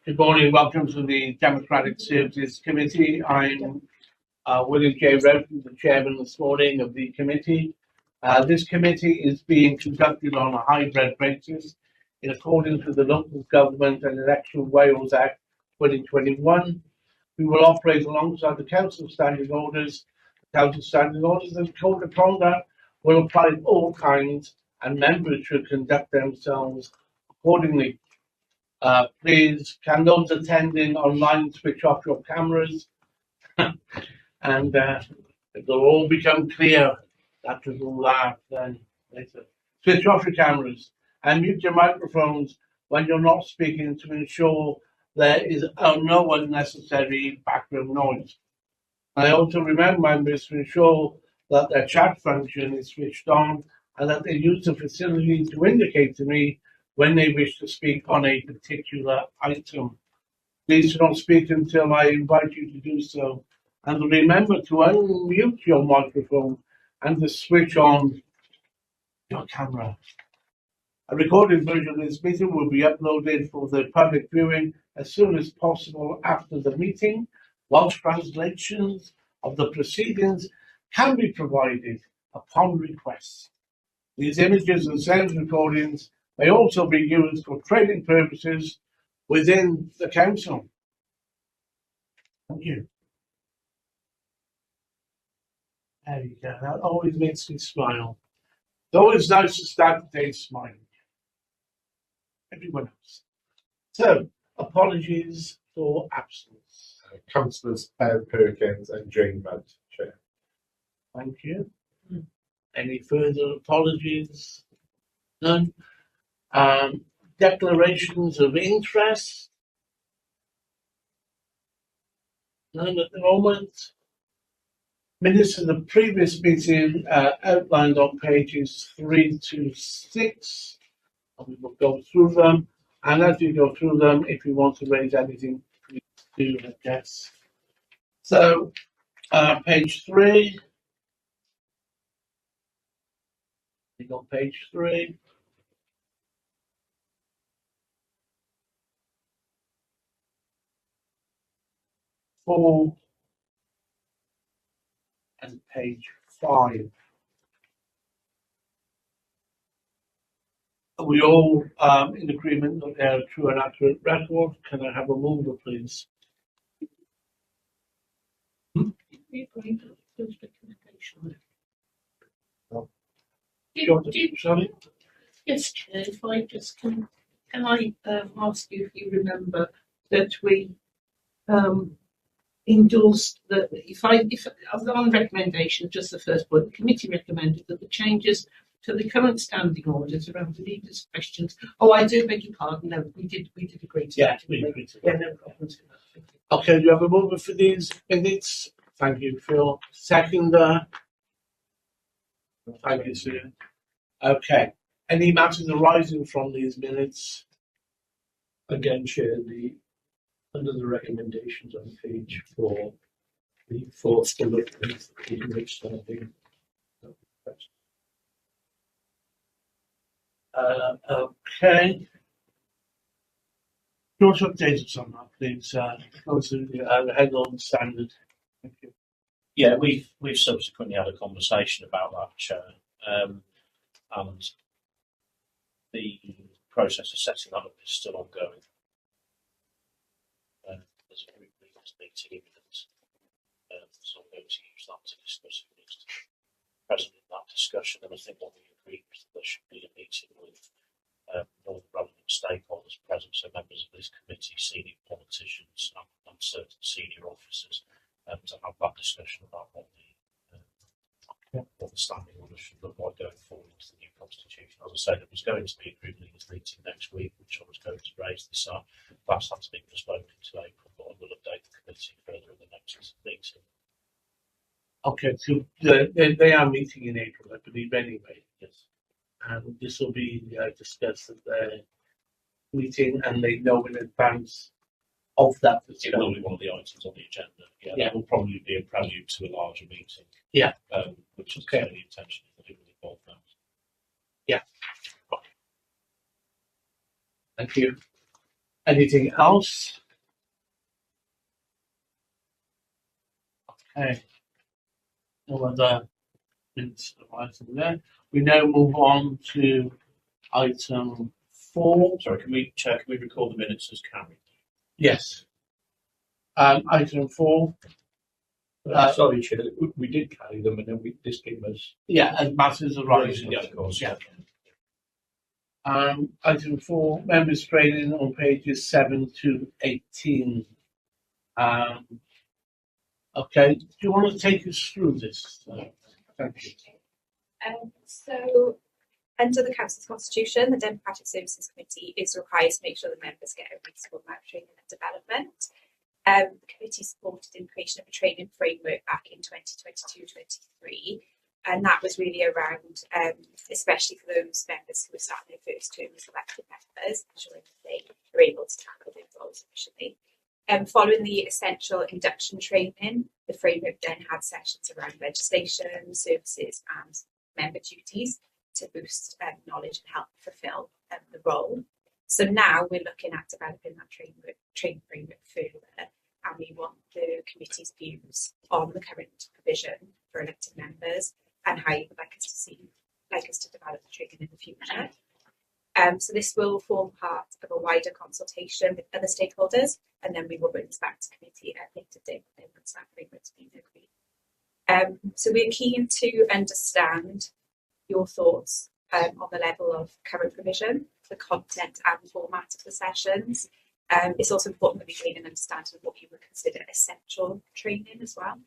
Good morning. Welcome to the Democratic Services Committee. I'm William J. Redford, the chairman this morning of the committee. This committee is being conducted on a hybrid basis in accordance with the Local Government and Election Wales Act 2021. We will operate alongside the Council Standing Orders. The Council Standing Orders and Code of Conduct will apply to all kinds, and members should conduct themselves accordingly. Please, can those attending online switch off your cameras? And it'll all become clear after the laugh then later. Switch off your cameras and mute your microphones when you're not speaking to ensure there is no unnecessary background noise. I also remind members to ensure that their chat function is switched on and that they use the facility to indicate to me when they wish to speak on a particular item. Please do not speak until I invite you to do so. And remember to unmute your microphone and to switch on your camera. A recorded version of this meeting will be uploaded for the public viewing as soon as possible after the meeting, whilst translations of the proceedings can be provided upon request. These images and sound recordings may also be used for training purposes within the council. Thank you. There you go. That always makes me smile. It's always nice to start the day smiling. Everyone else. So, apologies for absence. Councillors Perkins and Jane Mudd, Chair. Thank you. Any further apologies? None. Declarations of interest? None at the moment. Minutes of the previous meeting outlined on pages 3 to 6. And we will go through them. And as you go through them, if you want to raise anything, please do, I guess. So, page 3. We got page 3. Four and page 5. Are we all in agreement that they're a true and accurate record? Can I have a mover, please? Sorry? Yes, Chair, if I just can I ask you if you remember that we endorsed that if on recommendation, just the first point, the committee recommended that the changes to the current standing orders around the leaders' questions. Oh, I do beg your pardon. No, we did agree to that. We agreed to Yeah, that. no problems with that. Okay, do you have a mover for these minutes? Thank you, Phil. Seconder. Thank you, Sue. Okay. Any matters arising from these minutes? Again, Chair, under the recommendations on page 4, the fourth bullet is the standing. Okay. Short update us on that, please. Go to the headline standard. Thank you. Yeah, we've subsequently had a conversation about that, Chair, and the process of setting that up is still ongoing. There's a group leaders meeting imminent, so I'm going to use that to discuss who needs to be present in that discussion. And I think what we agreed was that there should be a meeting with all the relevant stakeholders present, so members of this committee, senior politicians, and certain senior officers, to have that discussion about what the standing order should look like going forward into the new constitution. As I said, there was going to be a group leaders meeting next week, which I was going to raise this up. That's had to be postponed to April, but I will update the committee further in the next meeting. Okay, so they are meeting in April, I believe, anyway. Yes. And this will be discussed at their meeting, and they know in advance of that. It will be one of the items on the agenda. Yeah, Yeah. that will probably be a prelude to a larger meeting. Yeah. Which is Okay. the intention of the involved now. Yeah. Thank you. Anything else? Okay. No other minutes of item there. We now move on to item 4. Sorry, Chair, can we record the minutes as carried? Yes. Item 4. Sorry, Chair, we did carry them and then this came as. Yeah, as matters arise. Yeah, of course. Yeah. Item 4, members training on pages 7 to 18. Okay, do you want to take us through this? Thank you. So, under the Council's Constitution, the Democratic Services Committee is required to make sure the members get a reasonable amount of training and development. The committee supported in creation of a training framework back in 2022-23, and that was really around, especially for those members who were starting their first term as elected members, ensuring that they are able to tackle their roles efficiently. Following the essential induction training, the framework then had sessions around legislation, services and member duties to boost knowledge and help fulfil the role. So now we're looking at developing that training framework further, and we want the committee's views on the current provision for elected members and how you would like us to develop the training in the future. So this will form part of a wider consultation with other stakeholders, and then we will bring this back to committee at a later date once that framework's been agreed. So we're keen to understand your thoughts on the level of current provision, the content and format of the sessions. It's also important that we gain an understanding of what you would consider essential training as well.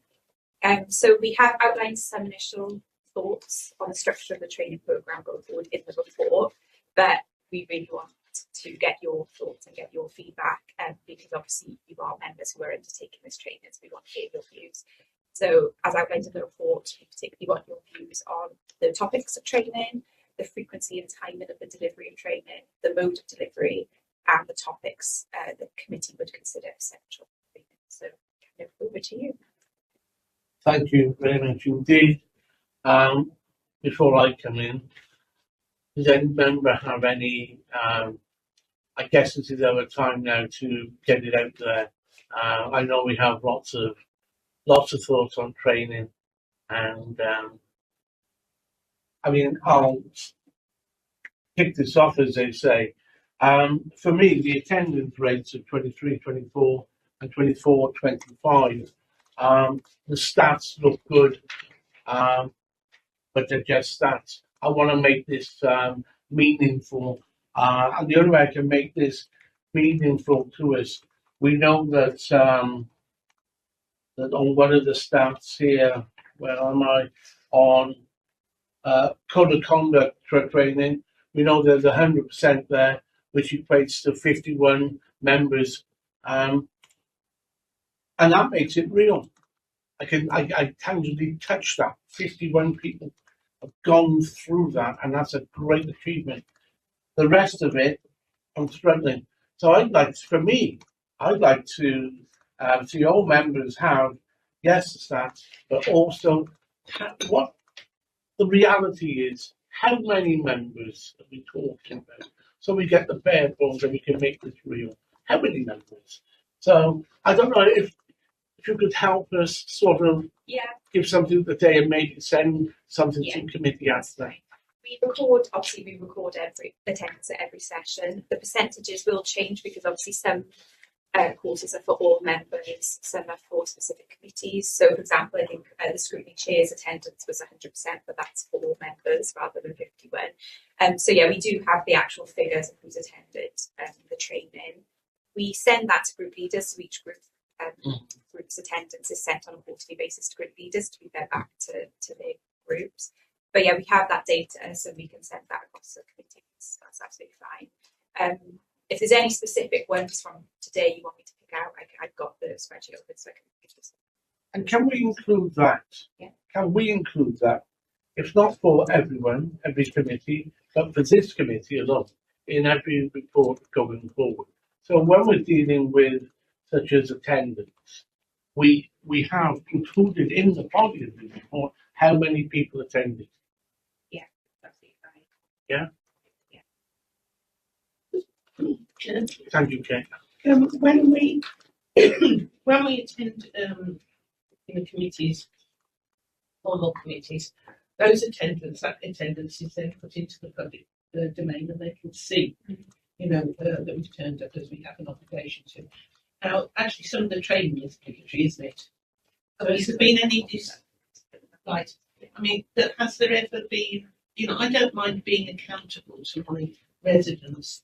So we have outlined some initial thoughts on the structure of the training programme going forward in the report, but we really want to get your thoughts and get your feedback, because obviously you are members who are undertaking this training, so we want to hear your views. So as outlined in the report, we particularly want your views on the topics of training, the frequency and timing of the delivery of training, the mode of delivery, and the topics the committee would consider essential. So over to you. Thank you very much indeed. Before I come in, does any member have any, I guess this is our time now to get it out there. I know we have lots of thoughts on training, and I mean, I'll kick this off, as they say. For me, the attendance rates of 23, 24 and 24, 25, the stats look good, but they're just stats. I want to make this meaningful, and the only way I can make this meaningful to us, we know that that on one of the stats here, where am I, on code of conduct training, we know there's 100% there, which equates to 51 members, and that makes it real. I tangibly touch that. 51 people have gone through that, and that's a great achievement. The rest of it, I'm struggling. So I'd like to see all members have, yes, the stats, but also what the reality is. How many members are we talking about? So we get the bare bones and we can make this real. How many members? So I don't know if you could help us sort of give something today and maybe send something to committee after that. We record every attendance at every session. The percentages will change because obviously some courses are for all members, some are for specific committees. So, for example, I think the scrutiny chair's attendance was 100%, but that's for all members rather than 51. So, we do have the actual figures of who's attended the training. We send that to group leaders, so each group's attendance is sent on a quarterly basis to group leaders to be fed back to their groups. But we have that data, so we can send that across the committees. That's absolutely fine. If there's any specific ones from today you want me to pick out, I've got the spreadsheet open, so I can give you some. And can we include that? Yeah. Can we include that? If not for everyone, every committee, but for this committee alone, in every report going forward. So when we're dealing with such as attendance, we have included in the body of the report how many people attended. Yeah, absolutely fine. Yeah? Yeah. Chair. Thank you, Chair. When we when we attend in the committees or not committees, those attendance is then put into the public domain, and they can see, that we've turned up as we have an obligation to. Now, actually, some of the training is obligatory, isn't it? Has there been any right? I mean, has there ever been? I don't mind being accountable to my residents.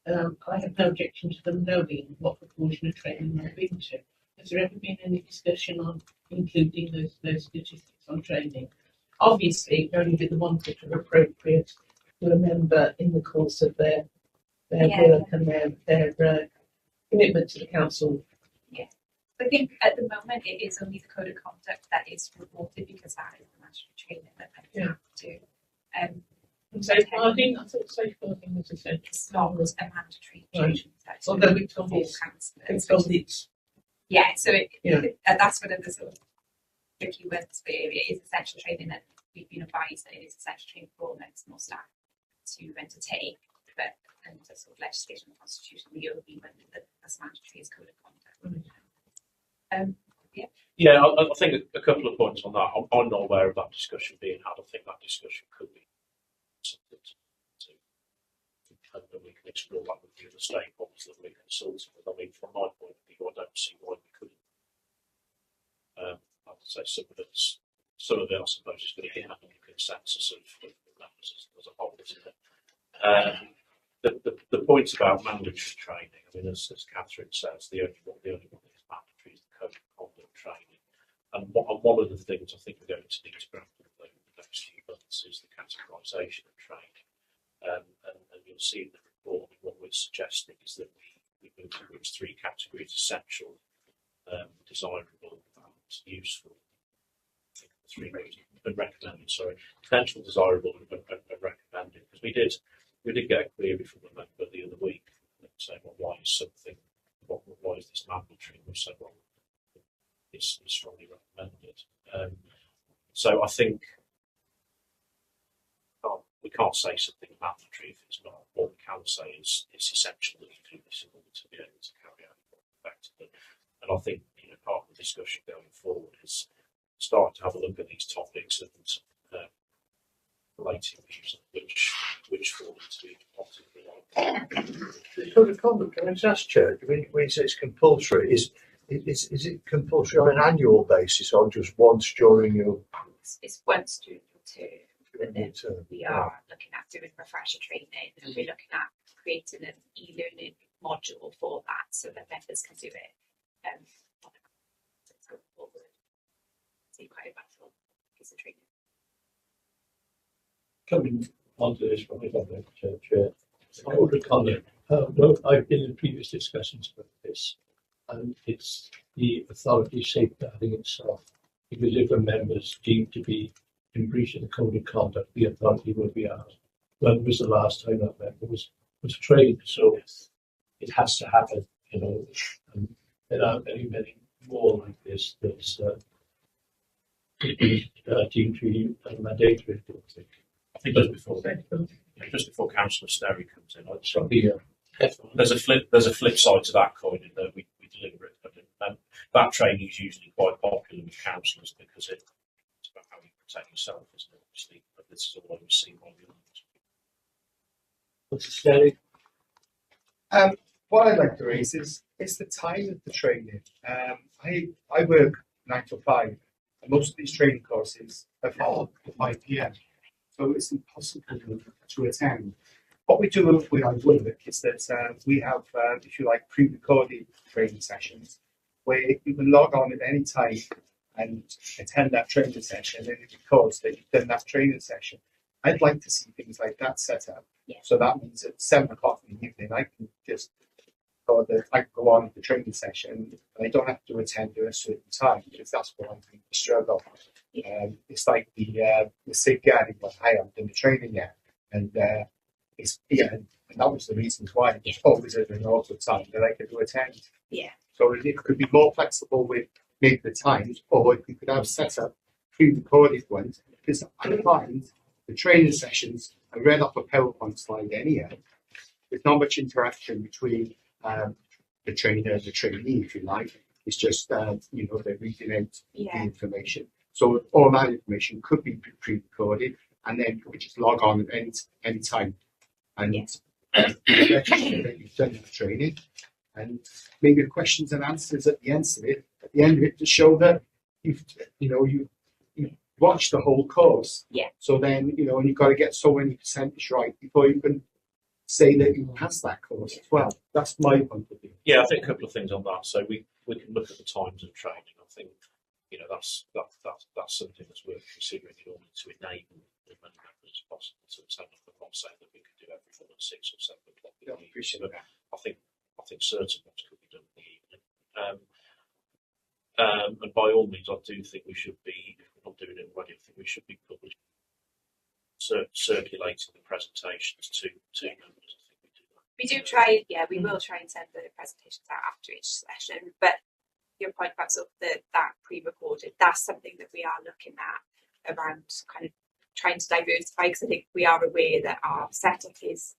I have no objection to them knowing what proportion of training they've been to. Has there ever been any discussion on including those statistics on training? Obviously, only the ones that are appropriate to a member in the course of their work and their commitment to the council. Yeah. I think at the moment it is only the code of conduct that is reported, because that is the mandatory training that they have to. Safeguarding, I thought safeguarding was essential. It's not a mandatory Right. training. That's Although we've told all it's councillors. it's Yeah, so Yeah. that's one of the sort of tricky ones, but it is essential training, and we've been advised that it is essential training for all members and all staff to undertake, but under sort of legislation and constitution, the only one that's mandatory is code of conduct. Yeah, I think a couple of points on that. I'm not aware of that discussion being had. I think that discussion could be something to and we can explore that with the other stakeholders that we're consulting with. I mean, from my point of view, I don't see why we couldn't. I would say some of it, I suppose, is going to hit on the consensus of members as a whole, isn't it? The points about mandatory training, I mean, as Catherine says, the only one that is mandatory is the code of conduct training. And one of the things I think we're going to need to grapple with over the next few months is the categorisation of training. And you'll see in the report what we're suggesting is that we move towards three categories: essential, desirable, and useful. I think the three and recommended. Sorry, essential, desirable, and recommended. Because we did get a query from a member the other week saying, well, why is this mandatory? We said, well, it's strongly recommended. So I think we can't say something mandatory if it's not. What we can say is it's essential that you do this in order to be able to carry out it effectively. And I think part of the discussion going forward is start to have a look at these topics and relating views which fall into each possibly. The code of conduct, can I just ask, Chair, when you say it's compulsory, is it compulsory on an annual basis or just once during your It's once during your term. term? We are looking at doing refresher training, and we're looking at creating an e-learning module for that so that members can do it. Going forward. So quite a valuable piece of training. Coming onto this one, if I may, Chair. The code of conduct. No, I've been in previous discussions about this, and it's the authority safeguarding itself. Because if a member is deemed to be in breach of the code of conduct, the authority will be asked. When was the last time that member was trained? So it has to happen, and there are many more like this that's deemed to be mandatory. I think just before Councillor Sterry comes in, I'd say there's a flip side to that coin in that we deliver it. And that training is usually quite popular with councillors because it's about how you protect yourself, isn't it? Obviously, but this is all I was seeing on the others. What's the Sterry? What I'd like to raise is the time of the training. I work 9 to 5, and most of these training courses are 4 to 5 p.m. So it's impossible to attend. What we do with our work is that we have, if you like, pre-recorded training sessions where you can log on at any time and attend that training session, and it records that you've done that training session. I'd like to see things like that set up. Yeah. So that means at 7 o'clock in the evening, I can just I can go on the training session, and I don't have to attend at a certain time because that's what I'm going to struggle. It's like the safeguarding one. I haven't done the training yet, and and that was the reasons why. It's always at an awkward time that I could attend. Yeah. So it could be more flexible with maybe the times, or if we could have set up pre-recorded ones, because I find the training sessions are read off a PowerPoint slide anyhow. there's not much interaction between the trainer and the trainee, if you like. It's just you know, they're reading out the information. So all that information could be pre-recorded, and then we just log on any time and register that you've done the training, and maybe the questions and answers at the end of it, to show that you've watched the whole course. Yeah. So then, you know, and you've got to get so many percentage right before you can say that you passed that course as well. That's my point of view. Yeah, I think a couple of things on that. So we can look at the times of training. I think, you know, that's something that's worth considering in order to enable as many members as possible to attend. I'm not saying that we could do everything at 6 or 7 o'clock in the evening, Appreciate but that. I think certain ones could be done in the evening. And by all means, I do think we should be, if we're not doing it already, I think we should be publishing, circulating the presentations to members. I think we do that. We do try, we will try and send the presentations out after each session, but your point about sort of that pre-recorded, that's something that we are looking at around kind of trying to diversify, because I think we are aware that our setup has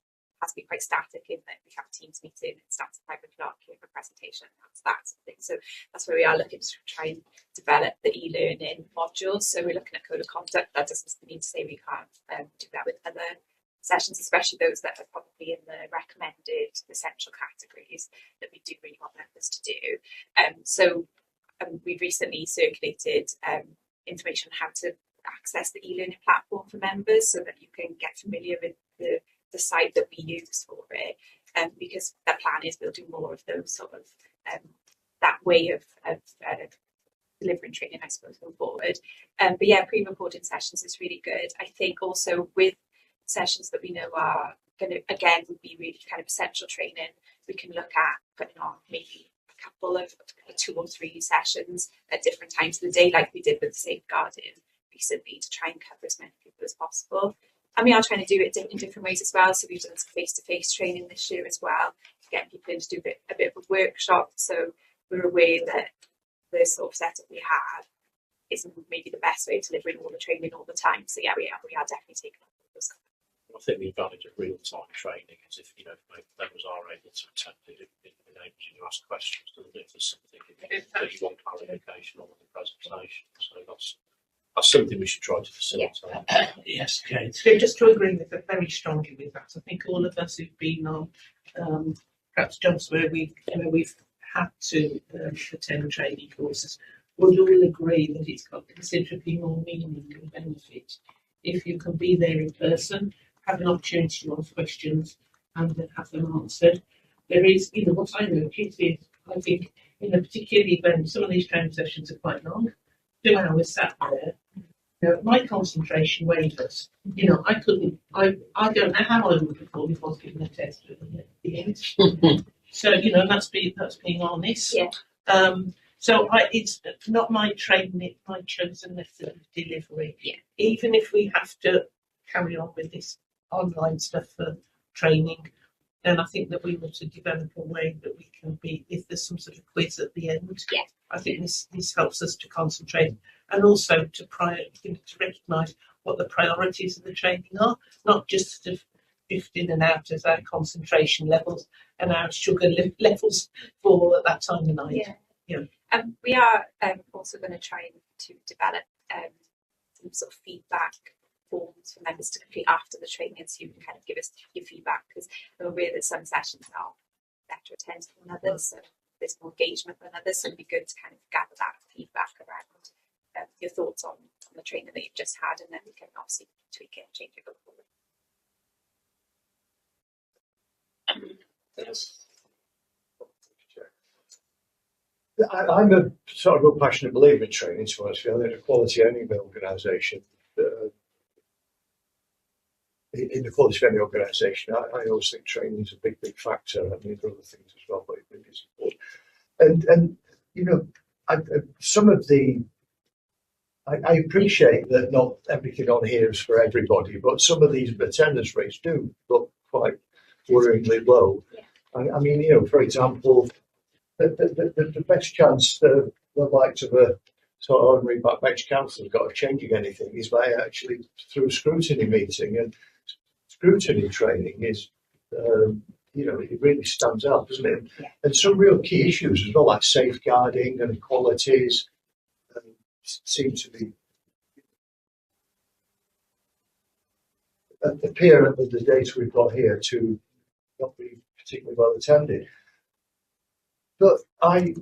been quite static in that we have a Teams meeting, it starts at 5 o'clock, you have a presentation, that's that sort of thing. So that's where we are looking to try and develop the e-learning modules. So we're looking at code of conduct. That doesn't mean to say we can't do that with other sessions, especially those that are probably in the recommended essential categories that we do really want members to do. So we've recently circulated information on how to access the e-learning platform for members so that you can get familiar with the site that we use for it, because the plan is building more of those sort of that way of delivering training, I suppose, going forward. But yeah, pre-recorded sessions is really good. I think also with sessions that we know are going to, again, would be really kind of essential training, we can look at putting on maybe a couple of 2 or 3 sessions at different times of the day, like we did with safeguarding recently, to try and cover as many people as possible. And we are trying to do it in different ways as well. So we've done some face-to-face training this year as well, getting people in to do a bit of a workshop. So we're aware that the sort of setup we have isn't maybe the best way of delivering all the training all the time. So yeah, we are definitely taking on those. I think the advantage of real-time training is if members are able to attend it, it enables you to ask questions, doesn't it, if there's something that you want clarification on in the presentation. So that's something we should try to facilitate. Yes, Kate. So just to agree with it very strongly with that, I think all of us who've been on perhaps jobs where we've had to attend training courses would all agree that it's got considerably more meaning and benefit if you can be there in person, have an opportunity to ask questions and then have them answered. There is, what I notice is, I think, particularly when some of these training sessions are quite long, 2 hours sat there, my concentration wavers. I don't know how I would have thought if I was giving a test at the end. So, that's being honest. Yeah. So it's not my training, my chosen method of delivery. Yeah. Even if we have to carry on with this online stuff for training, then I think that we want to develop a way that we can be, if there's some sort of quiz at the end. Yeah. I think this helps us to concentrate and also to recognise what the priorities of the training are, not just sort of drift in and out as our concentration levels and our sugar levels for at that time of night. Yeah. We are also going to try to develop some sort of feedback forms for members to complete after the training, so you can kind of give us your feedback, because we're aware that some sessions are better attended than others, so there's more engagement than others, so it'd be good to kind of gather that feedback around your thoughts on the training that you've just had, and then we can obviously tweak it and change it going forward. I'm a sort of a passionate believer in training, to be honest with you. I think a quality of any organisation, in the quality of any organisation, I always think training is a big factor. I mean, there are other things as well, but it is important. And some of the, I appreciate that not everything on here is for everybody, but some of these attendance rates do look quite worryingly low. Yeah. I mean, for example, the best chance the likes of a sort of ordinary backbench council have got of changing anything is by actually through scrutiny meeting, and scrutiny training is it really stands out, doesn't it? And some real key issues as well, like safeguarding and equalities, seem to be appear at the data we've got here to not be particularly well attended. But I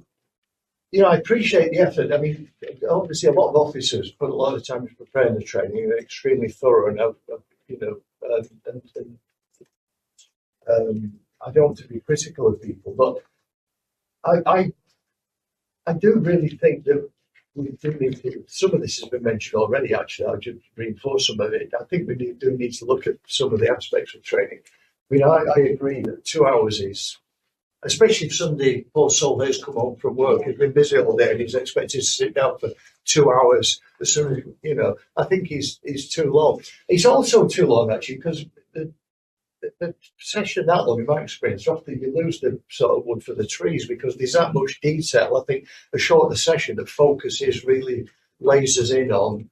appreciate the effort. I mean, obviously, a lot of officers put a lot of time into preparing the training. They're extremely thorough, and I don't want to be critical of people, but I do really think that we do need to. Some of this has been mentioned already. Actually, I'll just reinforce some of it. I think we do need to look at some of the aspects of training. I mean, I agree that 2 hours is, especially if somebody, Paul Solvay's come home from work, he's been busy all day and he's expected to sit down for 2 hours. As soon as, I think he's too long. It's also too long, actually, because the session that long, in my experience, often you lose the sort of wood for the trees because there's that much detail. I think a shorter session that focuses really lasers in on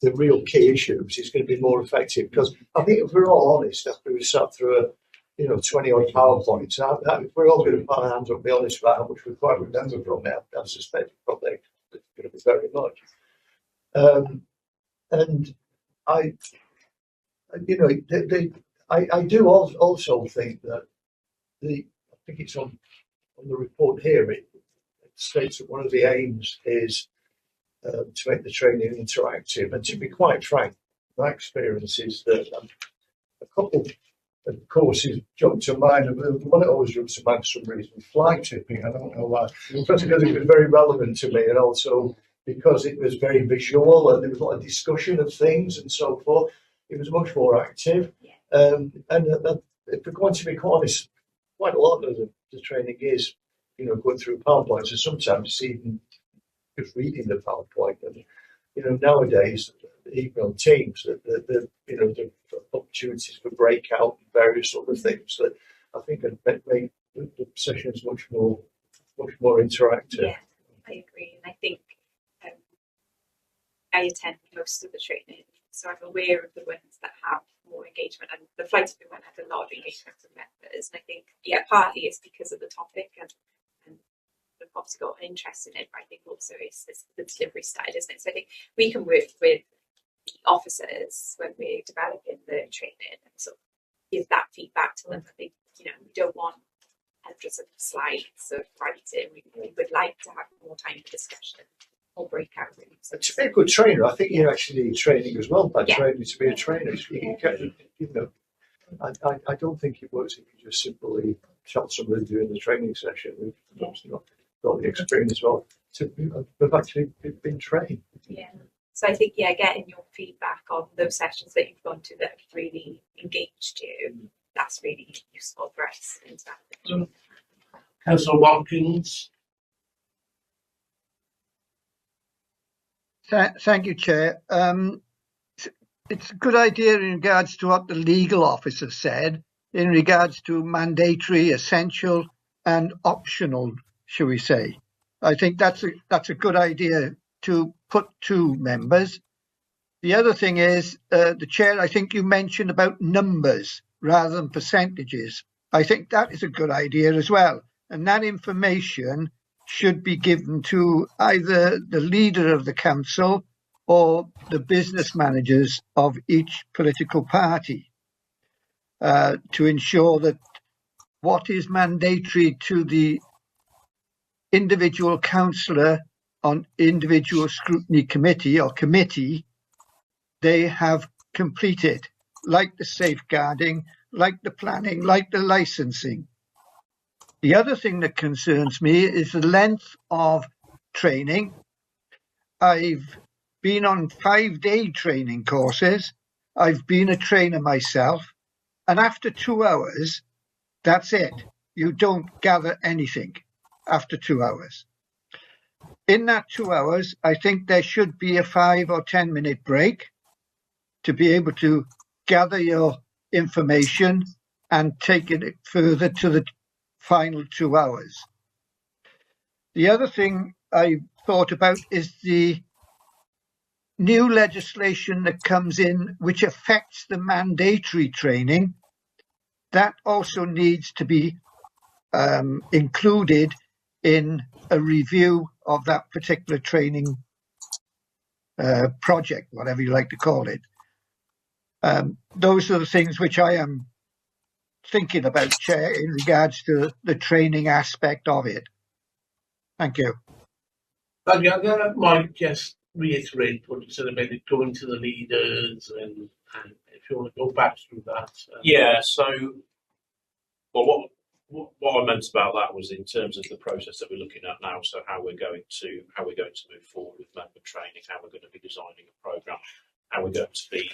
the real key issues is going to be more effective. Because I think if we're all honest, after we sat through 20 odd PowerPoints, we're all going to put our hands up and be honest about how much we quite remember from it. I suspect probably it's going to be very much. And I do also think that I think it's on the report here, it states that one of the aims is to make the training interactive. And to be quite frank, my experience is that a couple of courses jump to mind. The one that always jumps to mind for some reason, fly tipping. I don't know why. Because it was very relevant to me, and also because it was very visual and there was a lot of discussion of things and so forth. It was much more active. And if we're going to be quite honest, quite a lot of the training is, going through PowerPoints, and sometimes it's even just reading the PowerPoint. And nowadays, even on Teams, the opportunities for breakout and various other things that I think make the sessions much more interactive. Yeah, I agree, and I think I attend most of the training, so I'm aware of the ones that have more engagement, and the flight tipping one had a lot of engagement from members, and I think partly it's because of the topic and they've obviously got an interest in it, but I think also it's the delivery style, isn't it? So I think we can work with officers when we're developing the training and sort of give that feedback to them. I think we don't want hundreds of slides of writing. We would like to have more time for discussion or breakout rooms. And to be a good trainer, I think you actually need training as well. By training to be a trainer, I don't think it works if you just simply tell somebody during the training session who's obviously not got the experience as well to have actually been trained. Yeah. So I think getting your feedback on those sessions that you've gone to that have really engaged you, that's really useful for us in that. Councillor Watkins. Thank you, Chair. It's a good idea in regards to what the legal officer said in regards to mandatory, essential and optional, shall we say. I think that's a good idea to put to members. The other thing is, the Chair, I think you mentioned about numbers rather than percentages. I think that is a good idea as well. And that information should be given to either the leader of the council or the business managers of each political party to ensure that what is mandatory to the individual councillor on individual scrutiny committee or committee, they have completed, like the safeguarding, like the planning, like the licensing. The other thing that concerns me is the length of training. I've been on 5-day training courses. I've been a trainer myself. And after 2 hours, that's it. You don't gather anything after 2 hours. In that 2 hours, I think there should be a 5 or 10 minute break to be able to gather your information and take it further to the final 2 hours. The other thing I thought about is the new legislation that comes in which affects the mandatory training. that also needs to be included in a review of that particular training project, whatever you like to call it. Those are the things which I am thinking about, Chair, in regards to the training aspect of it. Thank you. But the other might just reiterate what you said about it going to the leaders, and if you want to go back through that. Yeah. So, well, what I meant about that was in terms of the process that we're looking at now. So how we're going to move forward with member training, how we're going to be designing a programme, how we're going to be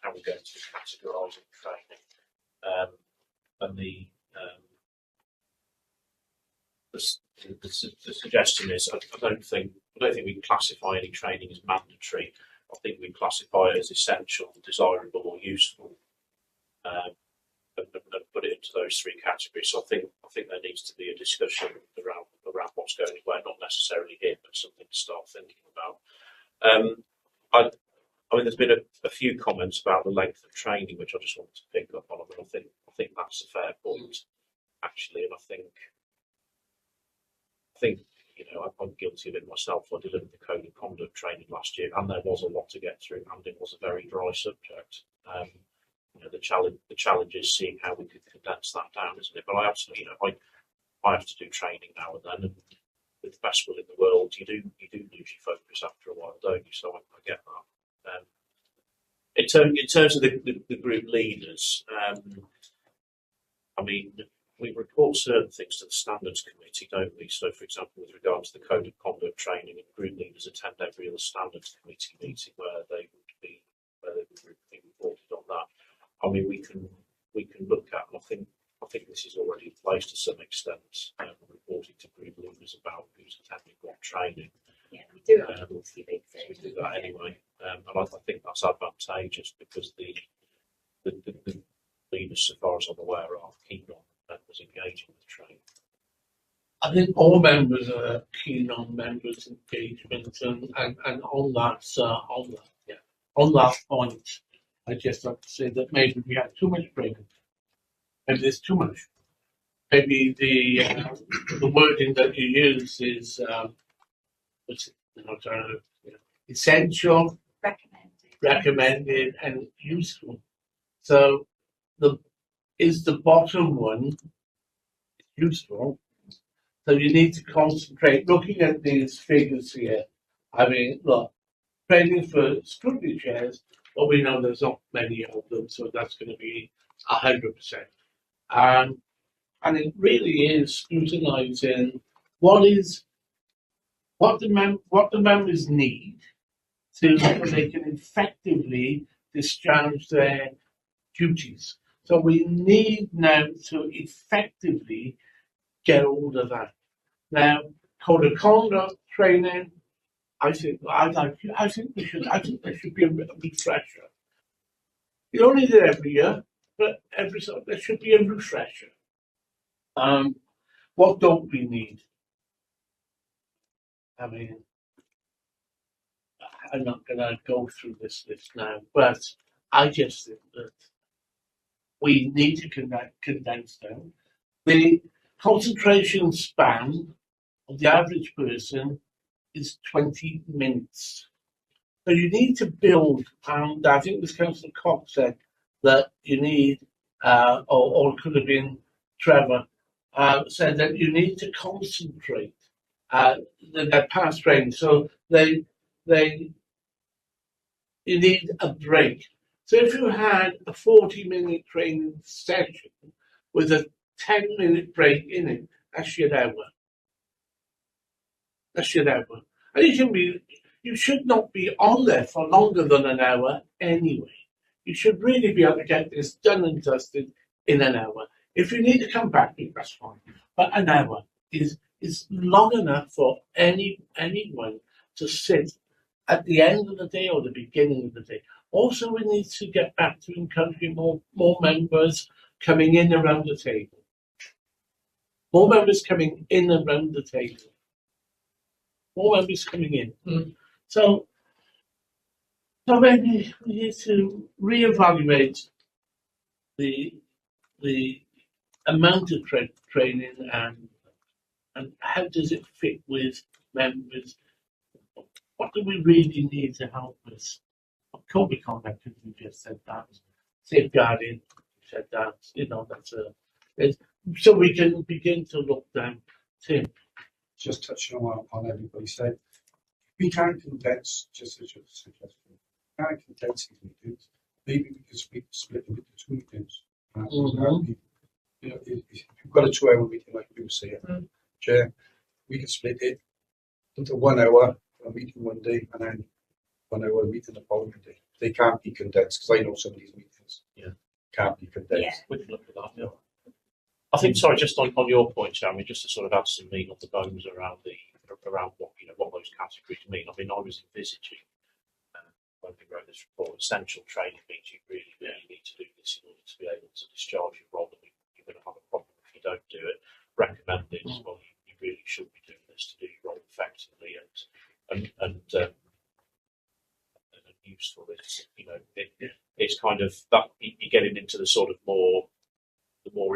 categorising training, and the suggestion is I don't think we classify any training as mandatory. I think we classify it as essential, desirable, or useful, and put it into those three categories. So I think there needs to be a discussion around what's going where, not necessarily here, but something to start thinking about. I mean, there's been a few comments about the length of training, which I just want to pick up on. I mean, I think that's a fair point, actually, and I think I'm guilty of it myself. I delivered the code of conduct training last year, and there was a lot to get through, and it was a very dry subject. The challenge is seeing how we can condense that down, isn't it? But I absolutely, I have to do training now and then, and with the best will in the world, you do lose your focus after a while, don't you? So I get that. In terms of the group leaders, I mean, we report certain things to the standards committee, don't we? So, for example, with regard to the code of conduct training, and group leaders attend every other standards committee meeting where they would be reported on that. I mean, we can look at, and I think this is already in place to some extent, reporting to group leaders about who's attending what training. Yeah, we do it. We do that anyway, and I think that's advantageous because the leaders, so far as I'm aware, are keen on members engaging with training. I think all members are keen on members' engagement, and on that point, I just have to say that maybe we have too much training. Maybe there's too much. Maybe the wording that you use is essential, recommended, and useful. So the bottom one useful? So you need to concentrate. Looking at these figures here, I mean, look, training for scrutiny chairs, well, we know there's not many of them, so that's going to be 100%. And it really is scrutinising what the members need so they can effectively discharge their duties. So we need now to effectively get hold of that. Now, code of conduct training, I think there should be a refresher. You don't need it every year, but there should be a refresher. What don't we need? I mean, I'm not going to go through this list now, but I just think that we need to condense down. The concentration span of the average person is 20 minutes. So you need to build, and I think this Councillor Cox said that you need, or it could have been Trevor, said that you need to concentrate their past training. So you need a break. So if you had a 40-minute training session with a 10-minute break in it, that's your hour. That's your hour. And you should not be on there for longer than an hour anyway. You should really be able to get this done and dusted in an hour. If you need to come back, that's fine. But an hour is long enough for anyone to sit at the end of the day or the beginning of the day. Also, we need to get back to encouraging more members coming in around the table. More members coming in around the table. More members coming in. So maybe we need to reevaluate the the amount of training and how does it fit with members? What do we really need to help us? Code of conduct, as we just said that. Safeguarding, you said that. You know, so we can begin to look down. Tim. Just touching on everybody said, we can't condense, just as you suggested, we can't condense these meetings. Maybe we can split them into 2 meetings. You know, if you've got a 2-hour meeting like we were saying, Chair, we can split it into 1 hour, a meeting one day, and then 1 hour meeting the following day. They can't be condensed, because I know some of these meetings can't be condensed. Yeah. We can look at that, yeah. I think, sorry, just on your point, Jeremy, just to sort of add some meat on the bones around what, you know, what those categories mean. I mean, I was envisaging when we wrote this report, essential training means you really need to do this in order to be able to discharge your role. You're going to have a problem if you don't do it. Recommended, well, you really should be doing this to do your role effectively and useful. It's, you know, it's kind of that you're getting into the sort of more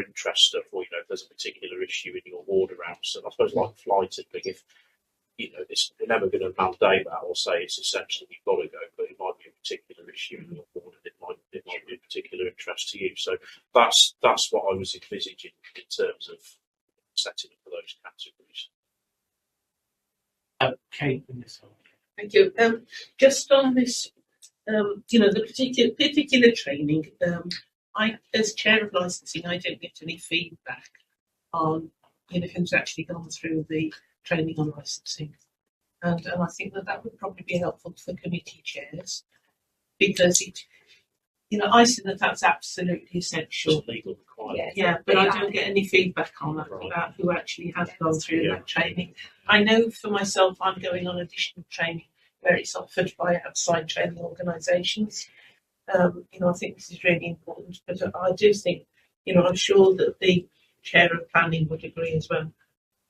interest stuff, or, you know, if there's a particular issue in your ward around, so I suppose like fly tipping, if, you know, we're never going to mandate that or say it's essential you've got to go, but it might be a particular issue in your ward and it might be of particular interest to you. So that's what I was envisaging in terms of setting up for those categories. Kate, in this one. Thank you. Just on this, you know, the particular training, I, as chair of licensing, I don't get any feedback on, you know, who's actually gone through the training on licensing, and I think that would probably be helpful for committee chairs, because it, you know, I see that that's absolutely essential. It's a legal requirement. Yeah, but I don't get any feedback on that about who actually has gone through that training. I know for myself, I'm going on additional training where it's offered by outside training organisations. You know, I think this is really important, but I do think, you know, I'm sure that the chair of planning would agree as well.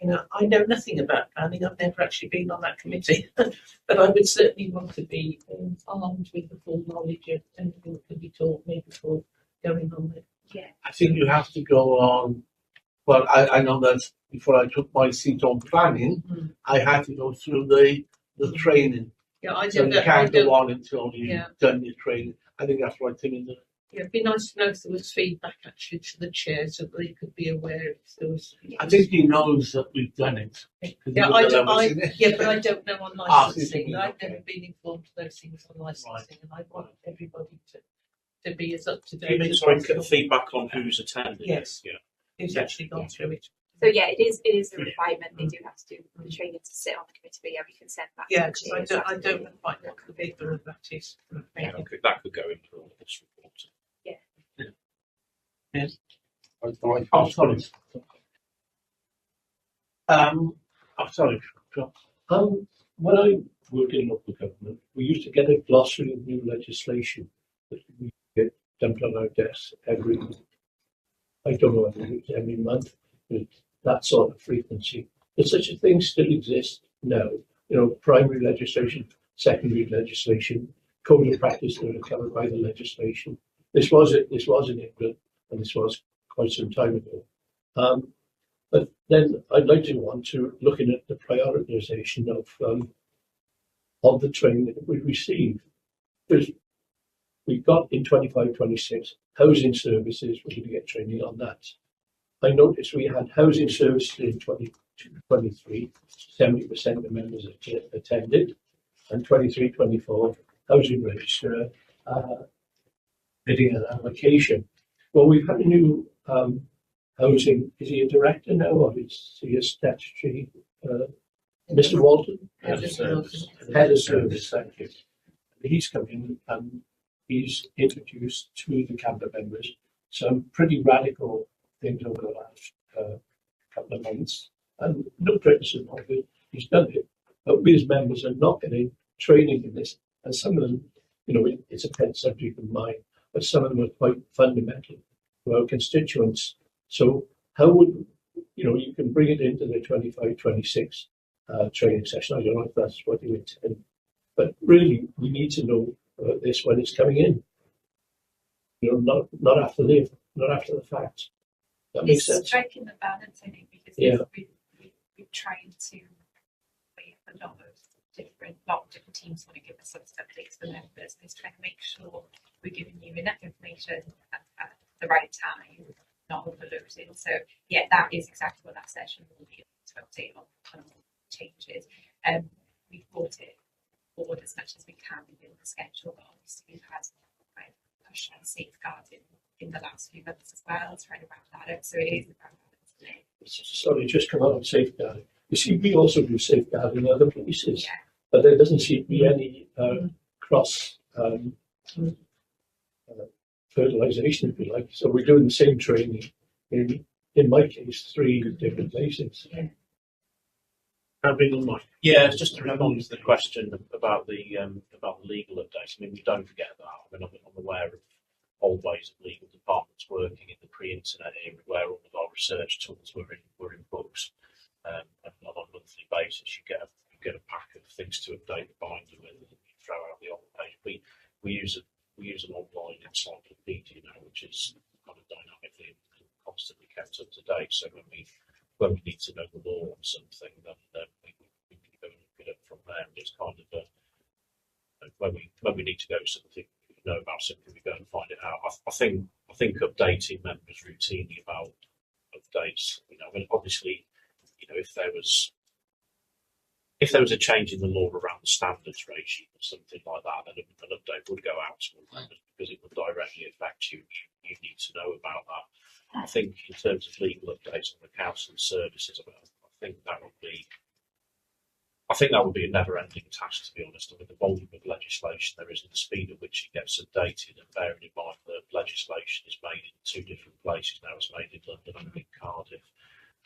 You know, I know nothing about planning. I've never actually been on that committee, but I would certainly want to be armed with the full knowledge of anything that can be taught me before going on there. Yeah. I think you have to go on. Well, I know that before I took my seat on planning, I had to go through the training. Yeah, I So don't. you I can't don't. go on until you've done your training. I think that's right, Tim, isn't it? Yeah, it'd be nice to know if there was feedback actually to the chair, so that they could be aware if there was. I think he knows that we've done it. Yeah, but I don't know on licensing. Ah, I've never been informed of those things on licensing, and I want everybody to be as up to Do you date mean, as sorry, possible. feedback on who's attended? Yes. Yeah. Who's actually gone through it? So yeah, it is a requirement. They do have to do the training to sit on the committee, but yeah, we can send that. Yeah, to because the I don't know quite what the figure of that is. Yeah, that could go into all of this report. Yes. Oh, sorry. Sorry. When I worked in local government, we used to get a glossary of new legislation that we get dumped on our desks every, I don't know whether it was every month, but that sort of frequency. Does such a thing still exist? No. You know, primary legislation, secondary legislation, code of practice that are covered by the legislation. This was in England, and this was quite some time ago. But then I'd like to go on to looking at the prioritisation of the training that we receive. Because we've got in 25-26 housing services, we're going to get training on that. I noticed we had housing services in 22-23, 70% of members attended, and 23-24 housing register bidding an allocation. Well, we've had a new housing, is he a director now, or is he a statutory, Mr. Walton? Head of service. Head of service, thank you. He's come in and he's introduced to the cabinet members some pretty radical things over the last couple of months, and no criticism of it, he's done it, but we as members are not getting training in this, and some of them, you know, it's a pet subject of mine, but some of them are quite fundamental to our constituents. So how would, you know, you can bring it into the 25-26 training session. I don't know if that's what you intend, but really we need to know about this when it's coming in. You know, not after they've not after the fact. That makes It's sense. striking the balance, I think, because Yeah. we're trying to a lot of different teams want to give us updates for members. It's trying to make sure we're giving you enough information at the right time, not overloading. So yeah, that is exactly what that session will be, to update on changes. We've brought it forward as much as we can within the schedule, but obviously we've had quite a push on safeguarding in the last few months as well, trying to wrap that up. So it is about balance today. Sorry, just come out on safeguarding. You see, we also do safeguarding in other places, Yeah. but there doesn't seem to be any cross fertilization, if you like. So we're doing the same training in my case, 3 different places. Having on my Yeah, just to respond to the question about the legal updates. I mean, we don't forget that. I mean, I'm aware of old ways of legal departments working in the pre-internet era, where all of our research tools were in books, and on a monthly basis, you get a pack of things to update the binder with, and you throw out the old page. We use an online encyclopedia now, which is kind of dynamically and constantly kept up to date. So when we need to know the law on something, then we can go and look it up from there. And it's kind of when we need to go something, know about something, we go and find it out. I think updating members routinely about updates. I mean, obviously, if there was a change in the law around the standards regime or something like that, then an update would go out to all members because it would directly affect you. You need to know about that. I think in terms of legal updates on the council services, I think that would be a never-ending task, to be honest. I mean, the volume of legislation there is and the speed at which it gets updated, and bearing in mind that legislation is made in 2 different places now. It's made in London and in Cardiff.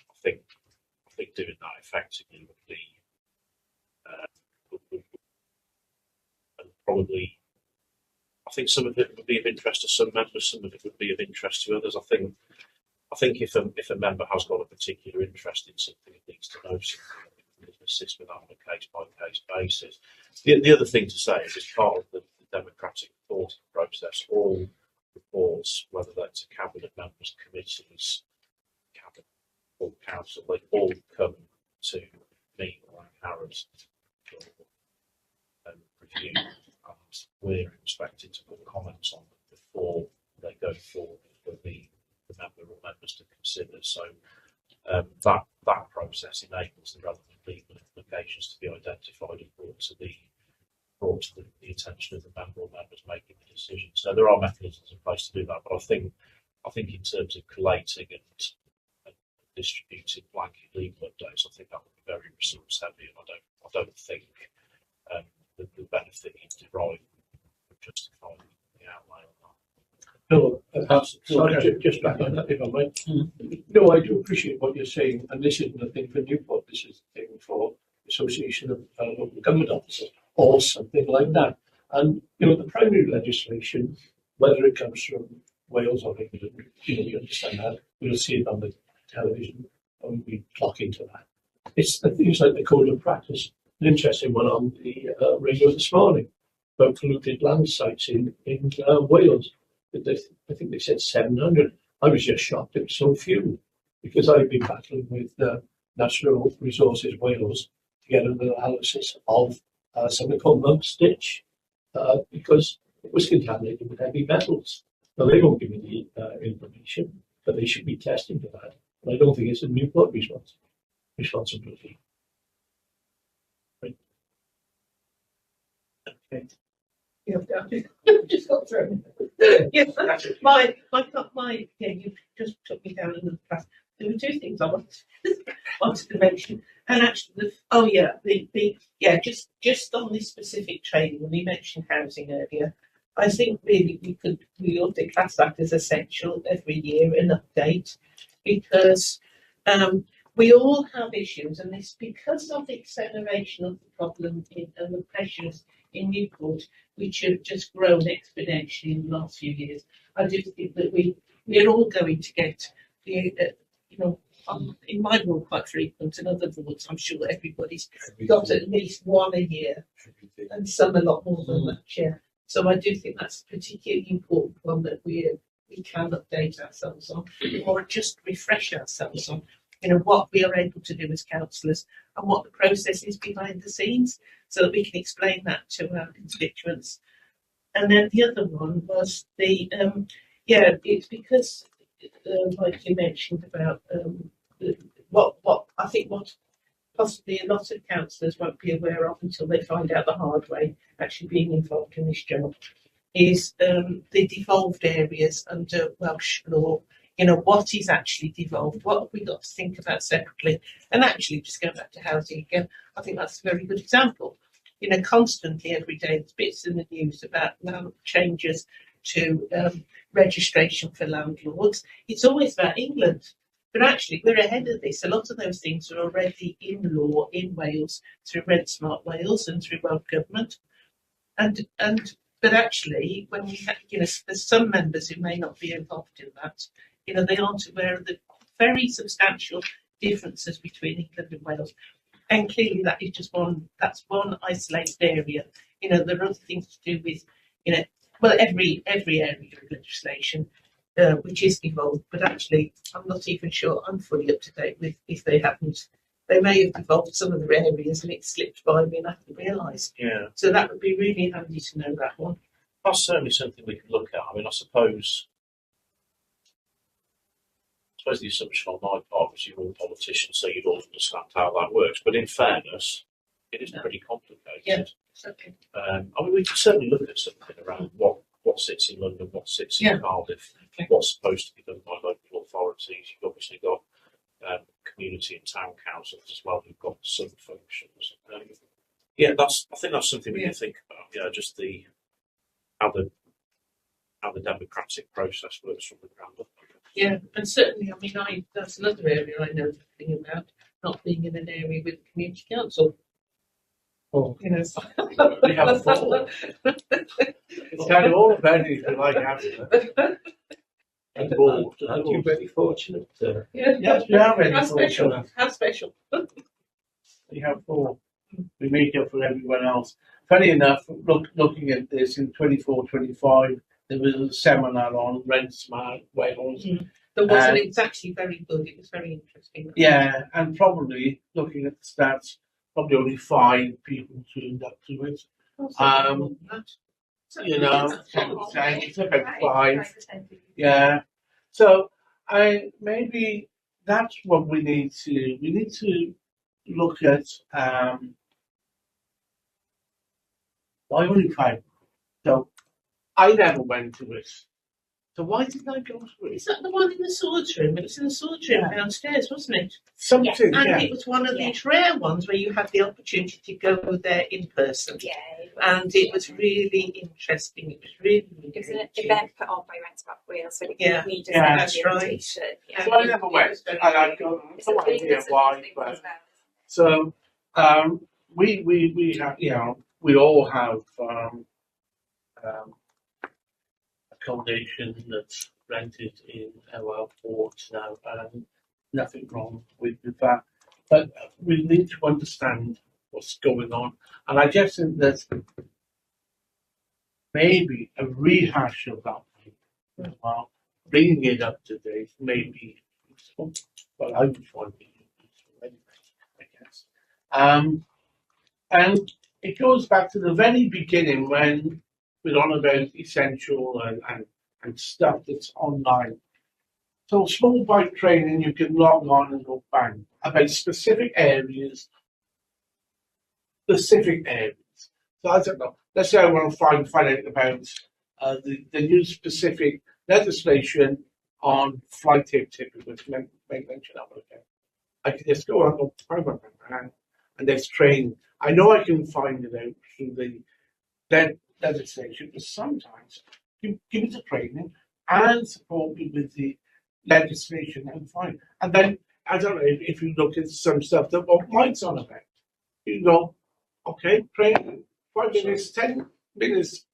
I think doing that effectively would be and probably. I think some of it would be of interest to some members, some of it would be of interest to others. I think if a member has got a particular interest in something, it needs to know something. We can assist with that on a case-by-case basis. The other thing to say is, as part of the democratic reporting process, all reports, whether that's to cabinet members, committees, cabinet or council, they all come to me or Harris and review. And we're expected to put comments on them before they go forward for the member or members to consider. So that process enables the relevant legal implications to be identified and brought to the attention of the member or members making the decision. So there are mechanisms in place to do that. But I think in terms of collating and distributing blanket legal updates, I think that would be very resource heavy, and I don't think the benefit you derive would justify the outlay on that. No, sorry, just back on that, if I might. No, I do appreciate what you're saying, and this isn't a thing for Newport. This is a thing for Association of Local Government Officers or something like that. And the primary legislation, whether it comes from Wales or England, you understand that. We'll see it on the television, and we clock into that. It's the things like the code of practice. An interesting one on the radio this morning about polluted land sites in Wales. I think they said 700. I was just shocked it was so few, because I've been battling with Natural Resources Wales to get an analysis of something called Monk's Ditch, because it was contaminated with heavy metals. Now, they won't give me the information, but they should be testing for that. And I don't think it's a Newport responsibility. Right. Okay. Yeah, just got through. Yeah, you just took me down another path. There were 2 things I wanted to mention, and actually, just on this specific training, when we mentioned housing earlier, I think really we ought to class that as essential every year, an update, because we all have issues, and it's because of the acceleration of the problem and the pressures in Newport, which have just grown exponentially in the last few years. I do think that we're all going to get in my ward quite frequent, and other wards, I'm sure everybody's got at least one a year, and some a lot more than that. Yeah. So I do think that's a particularly important one that we're we can update ourselves on, or just refresh ourselves on, you know, what we are able to do as councillors and what the process is behind the scenes, so that we can explain that to our constituents. And then the other one was the it's because like you mentioned about what I think what possibly a lot of councillors won't be aware of until they find out the hard way, actually being involved in this job, is the devolved areas under Welsh law. You know, what is actually devolved? What have we got to think about separately? And actually, just going back to housing again, I think that's a very good example. You know, constantly every day there's bits in the news about changes to registration for landlords. It's always about England. But actually, we're ahead of this. A lot of those things are already in law in Wales through Rent Smart Wales and through Welsh Government. But actually, when we have, you know, there's some members who may not be involved in that. You know, they aren't aware of the very substantial differences between England and Wales. And clearly, that is just that's one isolated area. You know, there are other things to do with, you know, well, every area of legislation. Which is devolved, but actually I'm not even sure I'm fully up to date with if they haven't. They may have devolved some of the areas and it slipped by me and I haven't realised. Yeah. So that would be really handy to know that one. That's certainly something we could look at. I mean, I suppose the assumption on my part was you're all politicians, so you'd all understand how that works. But in fairness, it is pretty complicated. Yeah, okay. I mean, we could certainly look at something around what sits in London, what sits in Cardiff, what's supposed to be done by local authorities. You've obviously got community and town councils as well who've got some functions. I think that's something we can think about. Yeah, just how the democratic process works from the ground up. Yeah, and certainly, I mean, that's another area I know nothing about, not being in an area with a community council. Oh. You know, We have 4. It's kind of all about it, if you like, after. And board. Aren't you very fortunate? Yes, we are very How special? fortunate. How special? We have 4. We make up for everyone else. Funny enough, looking at this in 24-25, there was a seminar on Rent Smart Wales. There wasn't. It's actually very good. It was very interesting. Yeah, and probably looking at the stats, probably only 5 people turned up to it. You know, 10%, it's about 5. Yeah. So maybe that's what we need to look at. Why only 5? So I never went to it. So why didn't I go to it? Is that the one in the swords room? It was in the swords room downstairs, wasn't it? Something, And it was one of these rare ones where you had the opportunity to go there in person. Yeah. And it was really interesting. It was really It was an event put on by Rent Smart Wales, so it Yeah. we just Yeah, had that's the right. invitation. Yeah. So I never went, and I've got It's no a big- idea it's a big why. thing But as well. so we have, you know, we all have accommodation that's rented in our ports now, and nothing wrong with that. But we need to understand what's going on, and I just think that maybe a rehash of that, well, bringing it up to date, maybe useful. Well, I would find it useful anyway, I guess. And it goes back to the very beginning when we're on about essential and stuff that's online. So small bike training, you can log on and go bang about specific areas. So I don't know. Let's say I want to find out about the new specific legislation on fly tipping, which make mention of it. I can just go on and go bang, and there's training. I know I can find it out through the legislation, but sometimes you give it a training and support me with the legislation and fine. And then I don't know if you look at some stuff that what mine's on about. You go, okay, training, 5 minutes, 10 minutes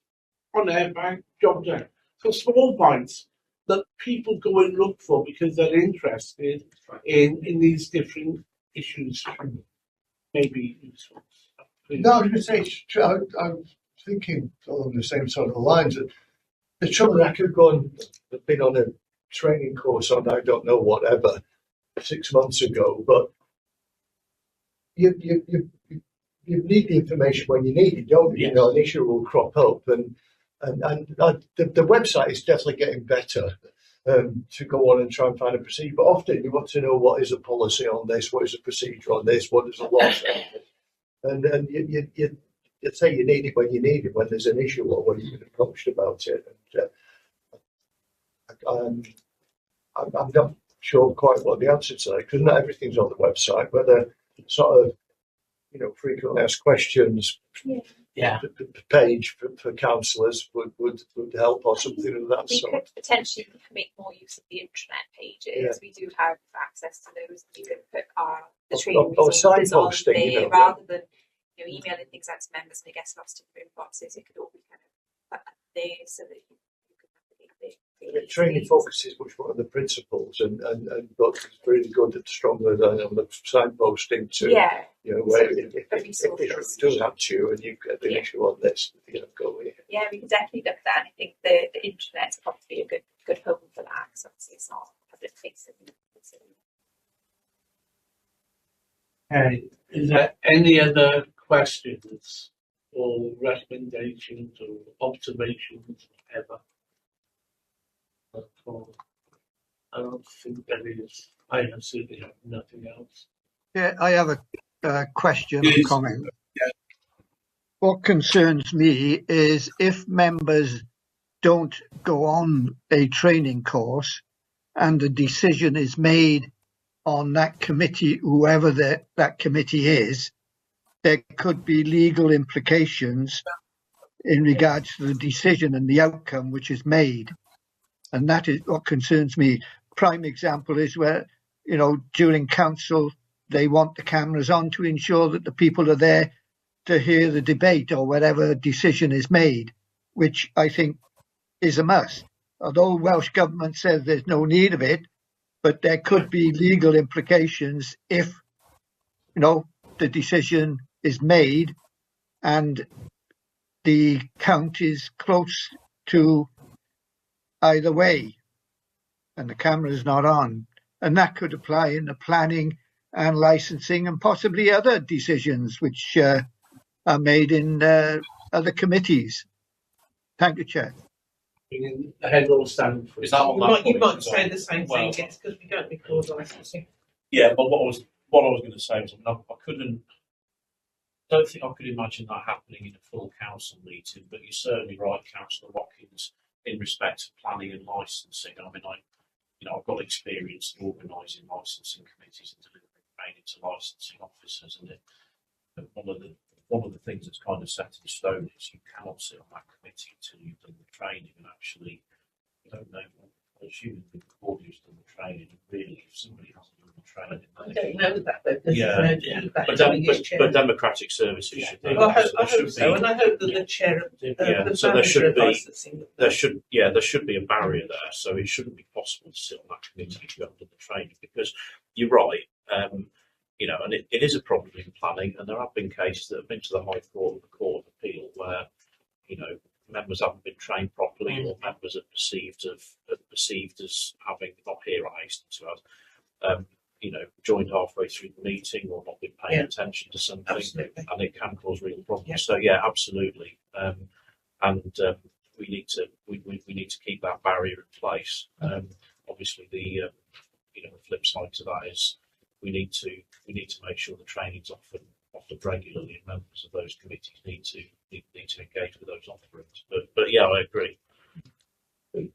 on air, bang, job done. So small points that people go and look for because they're interested in these different issues may be useful. No, I was going to say, I was thinking along the same sort of lines that The trouble is I could go and have been on a training course on I don't know whatever 6 months ago, but you need the information when you need it, don't you? Yes. You know, an issue will crop up, and the website is definitely getting better to go on and try and find a procedure. But often you want to know what is a policy on this, what is a procedure on this, what is the law say, and you say you need it when there's an issue or when you've been approached about it. And I'm not sure quite what the answer to that, because not everything's on the website. Whether sort of, you know, frequently asked questions Yeah. page for counsellors would help, or something of that We sort. could potentially make more use of the intranet pages. Yeah. We do have access to those. We could put the Or training resources on signposting, there you know, rather than emailing things out to members and it gets lost in their inboxes. It could all be kind of put up there so that you could navigate the Training focuses much more on the principles, and but it's really good at stronger than on the signposting to, yeah. you know, where So if a it resource. really does have to you and you've got an Yeah. issue on this, you know, go here. Yeah, we could definitely look at that. And I think the intranet's probably a good home for that because obviously it's not public facing. Okay, is there any other questions or recommendations or observations, whatever? I don't think there is. I absolutely have nothing else. Yeah, I have a question or Yes. comment. What concerns me is if members don't go on a training course and a decision is made on that committee, whoever that committee is, there could be legal implications in regards to the decision and the outcome which is made. And that is what concerns me. Prime example is where, during council, they want the cameras on to ensure that the people are there to hear the debate or whatever decision is made, which I think is a must. Although Welsh Government says there's no need of it, but there could be legal implications if, the decision is made and the count is close to either way and the camera is not on. And that could apply in the planning and licensing and possibly other decisions which are made in other committees. Thank you, Chair. The head will stand for Is that on that You point might as say well? the same Well, thing, yes, because we don't record licensing. Yeah, but what I was going to say was, don't think I could imagine that happening in a full council meeting. But you're certainly right, Councillor Watkins, in respect of planning and licensing. I mean, I've got experience of organising licensing committees and delivering training to licensing officers, and one of the things that's kind of set in stone is you cannot sit on that committee until you've done the training. And actually, I don't know. I assume the board who's done the training, and really, if somebody hasn't done the training, I don't know that though. There's Yeah, no yeah. feedback But, coming as chair. democratic services should be. Well, I there hope should so, be- and I hope that the chair of Yeah, the so there should manager of be- licensing. there should be a barrier there, so it shouldn't be possible to sit on that committee if you haven't done the training, because you're right, and it is a problem in planning, and there have been cases that have been to the High Court and the Court of Appeal where, members haven't been trained properly, or members are perceived as having not here at Hastings to joined halfway through the meeting or not been paying Yeah. attention to something, Absolutely. and it can cause real problems. Yeah. So yeah, absolutely. We need to keep that barrier in place. Obviously, the flip side to that is we need to make sure the training's offered regularly, and members of those committees need to engage with those offerings. But yeah, I agree.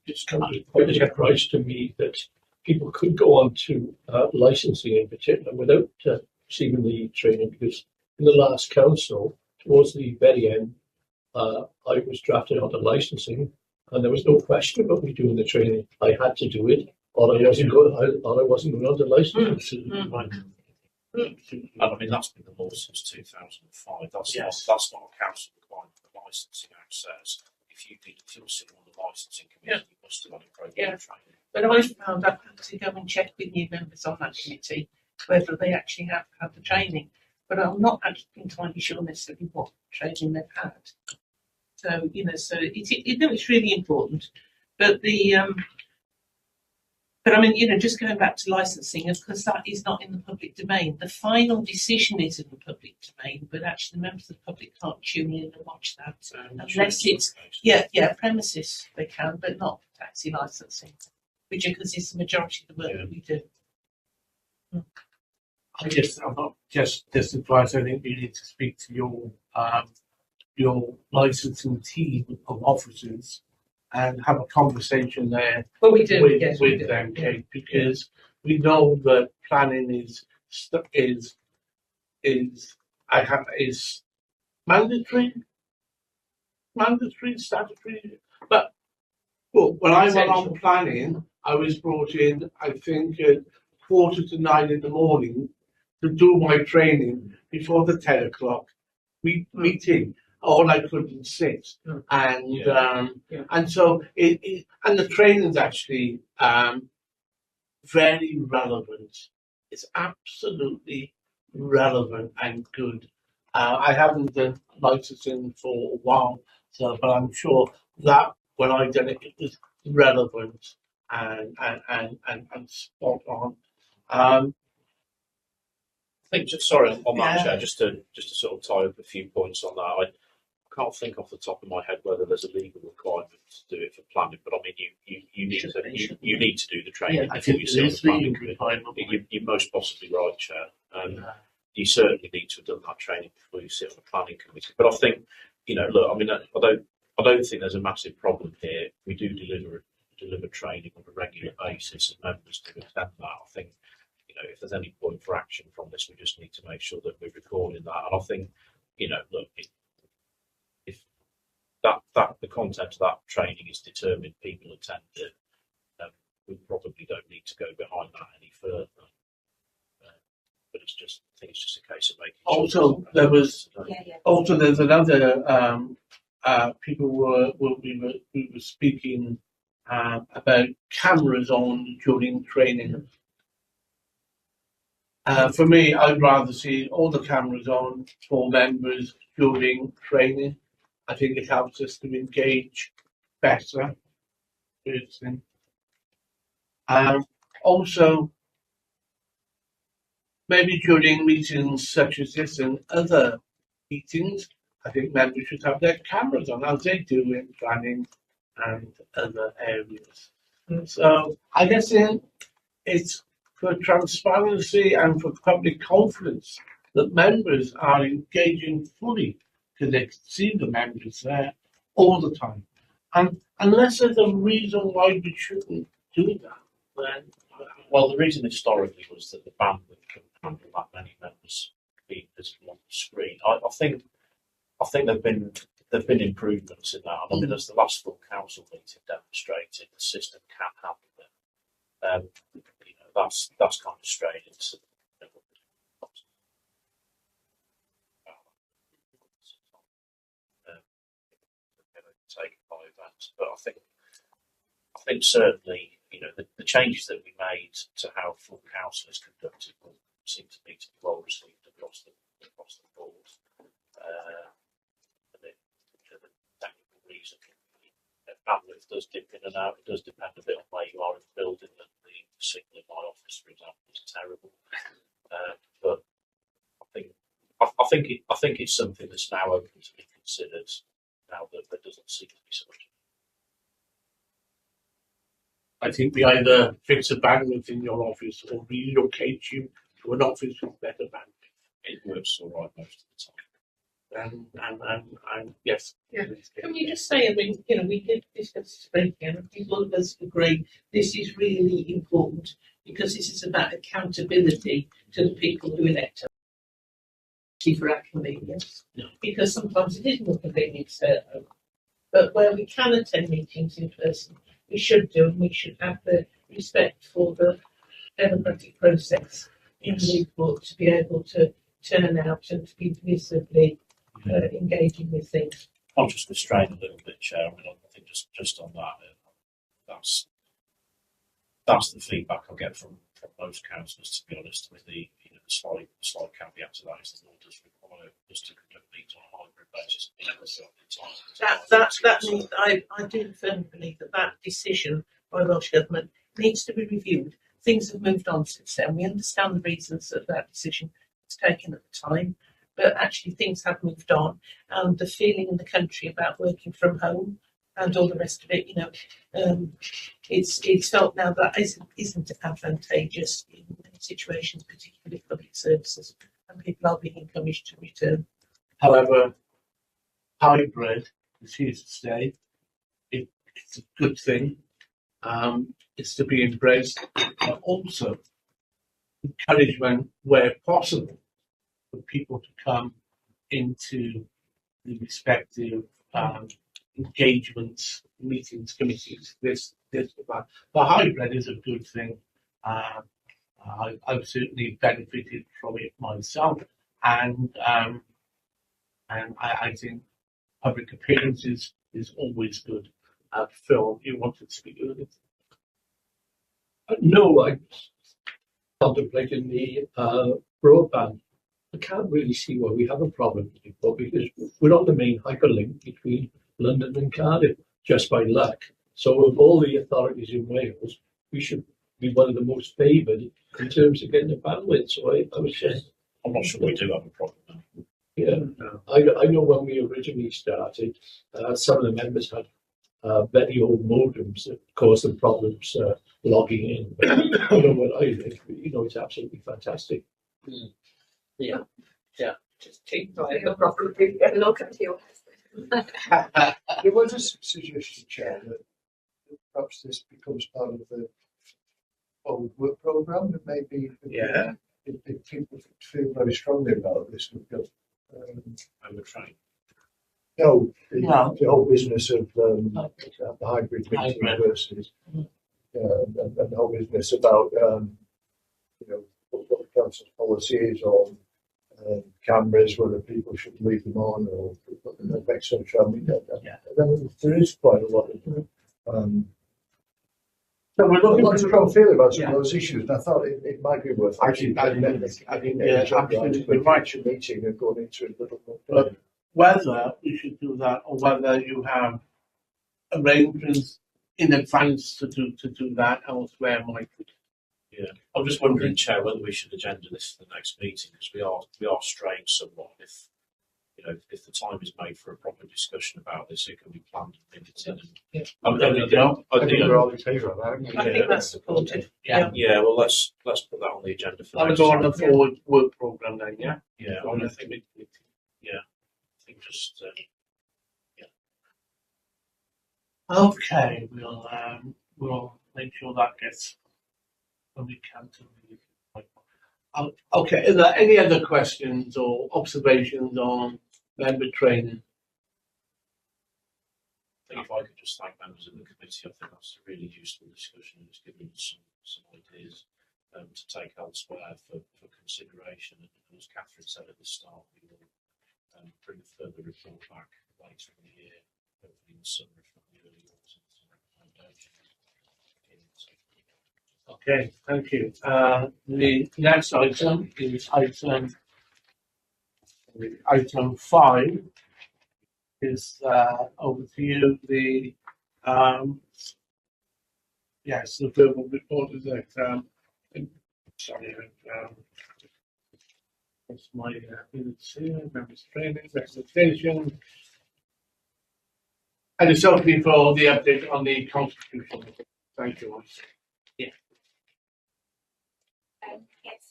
It's kind of quite a surprise to me that people could go on to licensing in particular without receiving the training, because in the last council, towards the very end, I was drafted onto licensing, and there was no question about me doing the training. I had to do it, or I wasn't going on to licensing. And I mean, that's been the law since 2005. That's Yes. not a council requirement. The Licensing Act says if you're sitting on the licensing committee, you must have had appropriate Yeah. training. But I found I've had to go and check with new members on that committee whether they actually have had the training. But I'm not actually entirely sure necessarily what training they've had. So it's really important. But but I mean, just going back to licensing, of course, that is not in the public domain. The final decision is in the public domain, but actually, the members of the public can't tune in and watch that unless it's premises they can, but not taxi licensing, which because it's the majority of the work that we do. I'm not just advice. I think you need to speak to your licensing team of officers and have a conversation there Well, we do. with, yes, with we do. them, Kate, because we know that planning is mandatory, statutory. But well, when I went on planning, I was brought in, I think, at 8:45 in the morning to do my training before the 10 o'clock meeting. All I couldn't sit, and so and the training's actually very relevant. It's absolutely relevant and good. I haven't done licensing for a while, but I'm sure that when I done it, it was relevant and spot on. I think sorry on that, Yeah. Chair, just to sort of tie up a few points on that. I can't think off the top of my head whether there's a legal requirement to do it for planning, but I mean you need to do the training I before think you it sit on is the planning legal committee. requirement. You're most possibly right, Chair. You certainly need to have done that training before you sit on the planning committee. But I think, look, I mean, I don't think there's a massive problem here. We do deliver training on a regular basis, and members do attend that. I think, if there's any point for action from this, we just need to make sure that we're recording that. And I think, look, if that the content of that training is determined, people attend it, we probably don't need to go behind that any further. But I think it's just a case of making Also, sure. there was Yeah. also there's another people we were speaking about cameras on during training. For me, I'd rather see all the cameras on for members during training. I think it helps us to engage better. Personally. Also, maybe during meetings such as this and other meetings, I think members should have their cameras on as they do in planning and other areas. So I guess it's for transparency and for public confidence that members are engaging fully because they can see the members there all the time. And unless there's a reason why we shouldn't do that, then Well, the reason historically was that the bandwidth couldn't handle that many members being visible on the screen. I think there've been improvements in that. I mean, as the last full council meeting demonstrated, the system can handle it. That's kind of straight into taken by events. But I think certainly, the changes that we made to how full council is conducted will seem to me to be well received across the board. The technical reason, bandwidth does dip in and out. It does depend a bit on where you are in the building. And the signal in my office, for example, is terrible. But I think it's something that's now open to be considered. Now that there doesn't seem to be so much. I think we either fix a bandwidth in your office or relocate you to an office with better bandwidth. It works all right most of the time. And yes. Yeah. Can we just say, I mean, we did discuss this briefly, and people of us agree this is really important because this is about accountability to the people who elect us for our convenience. Yeah. Because sometimes it is more convenient to stay at home. But where we can attend meetings in person, we should do, and we should have the respect for the democratic process in Newport to be able to turn out and to be visibly engaging with things. I'll just restrain a little bit, Chair. I mean, I think just on that, that's the feedback I get from most councillors. To be honest, with the slight caveat to that is the law does require us to conduct these on a hybrid basis. That means I do firmly believe that decision by the Welsh Government needs to be reviewed. Things have moved on since then. We understand the reasons that decision was taken at the time, but actually things have moved on, and the feeling in the country about working from home and all the rest of it, it's felt now that isn't advantageous in many situations, particularly public services, and people are being encouraged to return. However, hybrid is here to stay. It's a good thing. It's to be embraced, but also encouragement where possible for people to come into the respective engagements, meetings, committees. This, but hybrid is a good thing. I've certainly benefited from it myself, and I think public appearances is always good. Phil, you wanted to speak a little bit? No, I contemplating the broadband. I can't really see why we have a problem with Newport, because we're on the main hyperlink between London and Cardiff just by luck. So of all the authorities in Wales, we should be one of the most favoured in terms of getting the bandwidth. So I was just, I'm not sure we do have a problem. yeah. I know when we originally started, some of the members had very old modems that caused them problems logging in. But I know what I think, it's absolutely fantastic. Yeah. Just take the problem. It'll all come to your There was a suggestion, Chair, that perhaps this becomes part of the old work programme, and maybe if people feel very strongly about this, we've got Overtrain. no, the whole business of the hybrid meeting versus and the whole business about what the council's policy is on cameras, whether people should leave them on or put them back social media. There is quite a lot of So we're a looking lot of for strong feeling about some of those issues, and I thought it might be worth I think you're right. meeting and going into it a little more. But whether we should do that, or whether you have arrangements in advance to do that elsewhere, Mike. Yeah, I'm just wondering, Chair, whether we should agenda this for the next meeting, because we are strained somewhat. If the time is made for a proper discussion about this, it can be planned and minuted. I think we're all in favour of that. I think that's supported. Yeah. Yeah, well, let's put that on the agenda for I'll next go on time. the forward work programme then, yeah? Yeah, So I think I think just Okay, we'll make sure that gets when we can to the okay, are there any other questions or observations on member training? I think if I could just thank members of the committee, I think that's a really useful discussion. It's given us some ideas to take elsewhere for consideration. And as Catherine said at the start, we will bring a further report back later in the year, hopefully in the summer, if not the early autumn, some recommendations. Okay, thank you. The next item is item 5. Is over to you. The yes, the verbal report is that. Sorry, what's my minutes here? Members training, presentation. And it's open for the update on the constitution. Thank you.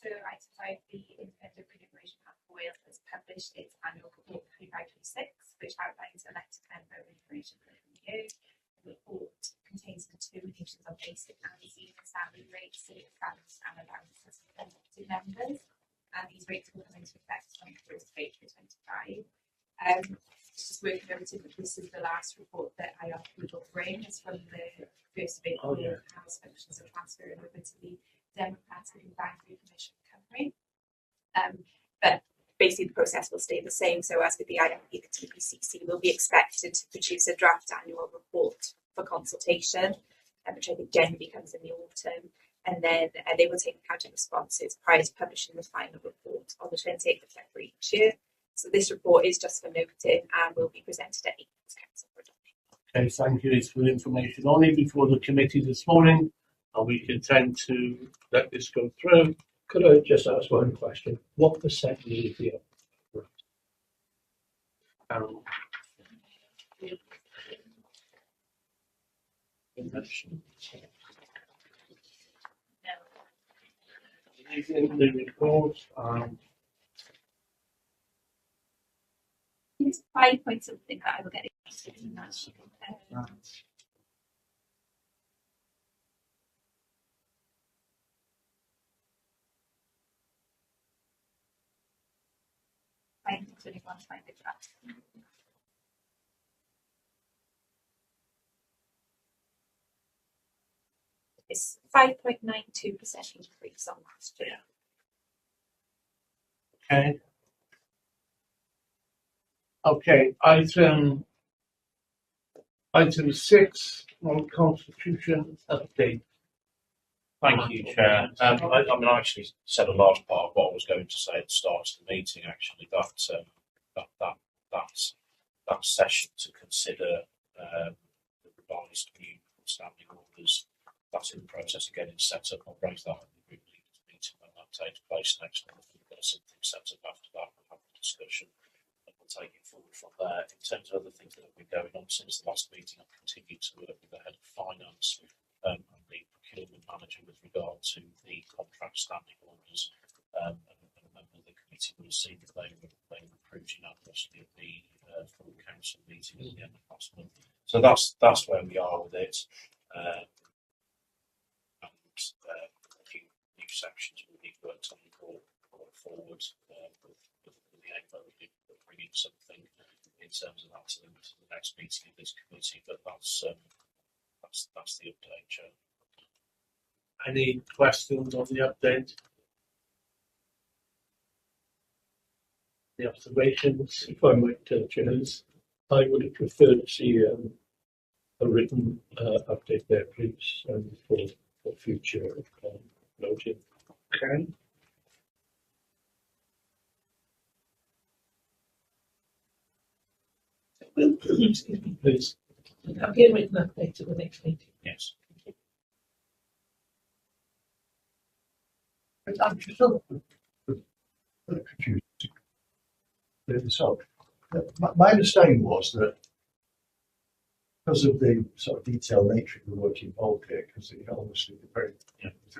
So item 5, the Independent Remuneration Panel for Wales has published its annual report 25/26, which outlines elected member remuneration for the year. The report contains determinations on basic and senior salary rates, standards and allowances for elected members, and these rates will come into effect on the 1st of April 25. Just worth noting that this is the last report that I will bring. It's from the 1st of April, House functions are transferring over to the Democratic and Boundary Commission Cymru. But basically the process will stay the same. So as with the IMP, the TPCC will be expected to produce a draft annual report for consultation, which I think generally comes in the autumn. and then they will take account of responses prior to publishing the final report on the 28th of February each year. So this report is just for noting and will be presented at Newport's Council for adoption. Okay, thank you. It's for information only before the committee this morning, and we intend to let this go through. Could I just ask one question? What percent will it be up? These in the report, It's 5 point something that I will get interested in that. 5.21 to find the draft. It's 5.92% increase on last year. okay. Okay, item 6 on constitution update. Thank you, Chair. I mean, I actually said a large part of what I was going to say at the start of the meeting. Actually, that session to consider the revised new standing orders. That's in the process of getting set up. I'll raise that at the group leaders meeting when that takes place next month. We've got something set up after that. We'll have a discussion and we'll take it forward from there. In terms of other things that have been going on since the last meeting, I've continued to work with the head of finance and the procurement manager with regard to the contract standing orders. And a member of the committee will have seen that they were approved unanimously at the full council meeting at the end of last month. So that's where we are with it. A few new sections will be worked on going forward with the aim of bringing something in terms of that to the next meeting of this committee. But that's the update, Chair. Any questions on the update? The observations? If I might, Chair, I would have preferred to see a written update there, please, for future noting. Okay. Excuse me, Please. I'll be a written update at the next meeting. Yes. I'm just a bit confused. So, my understanding was that because of the sort of detailed nature of the work involved here, because obviously the very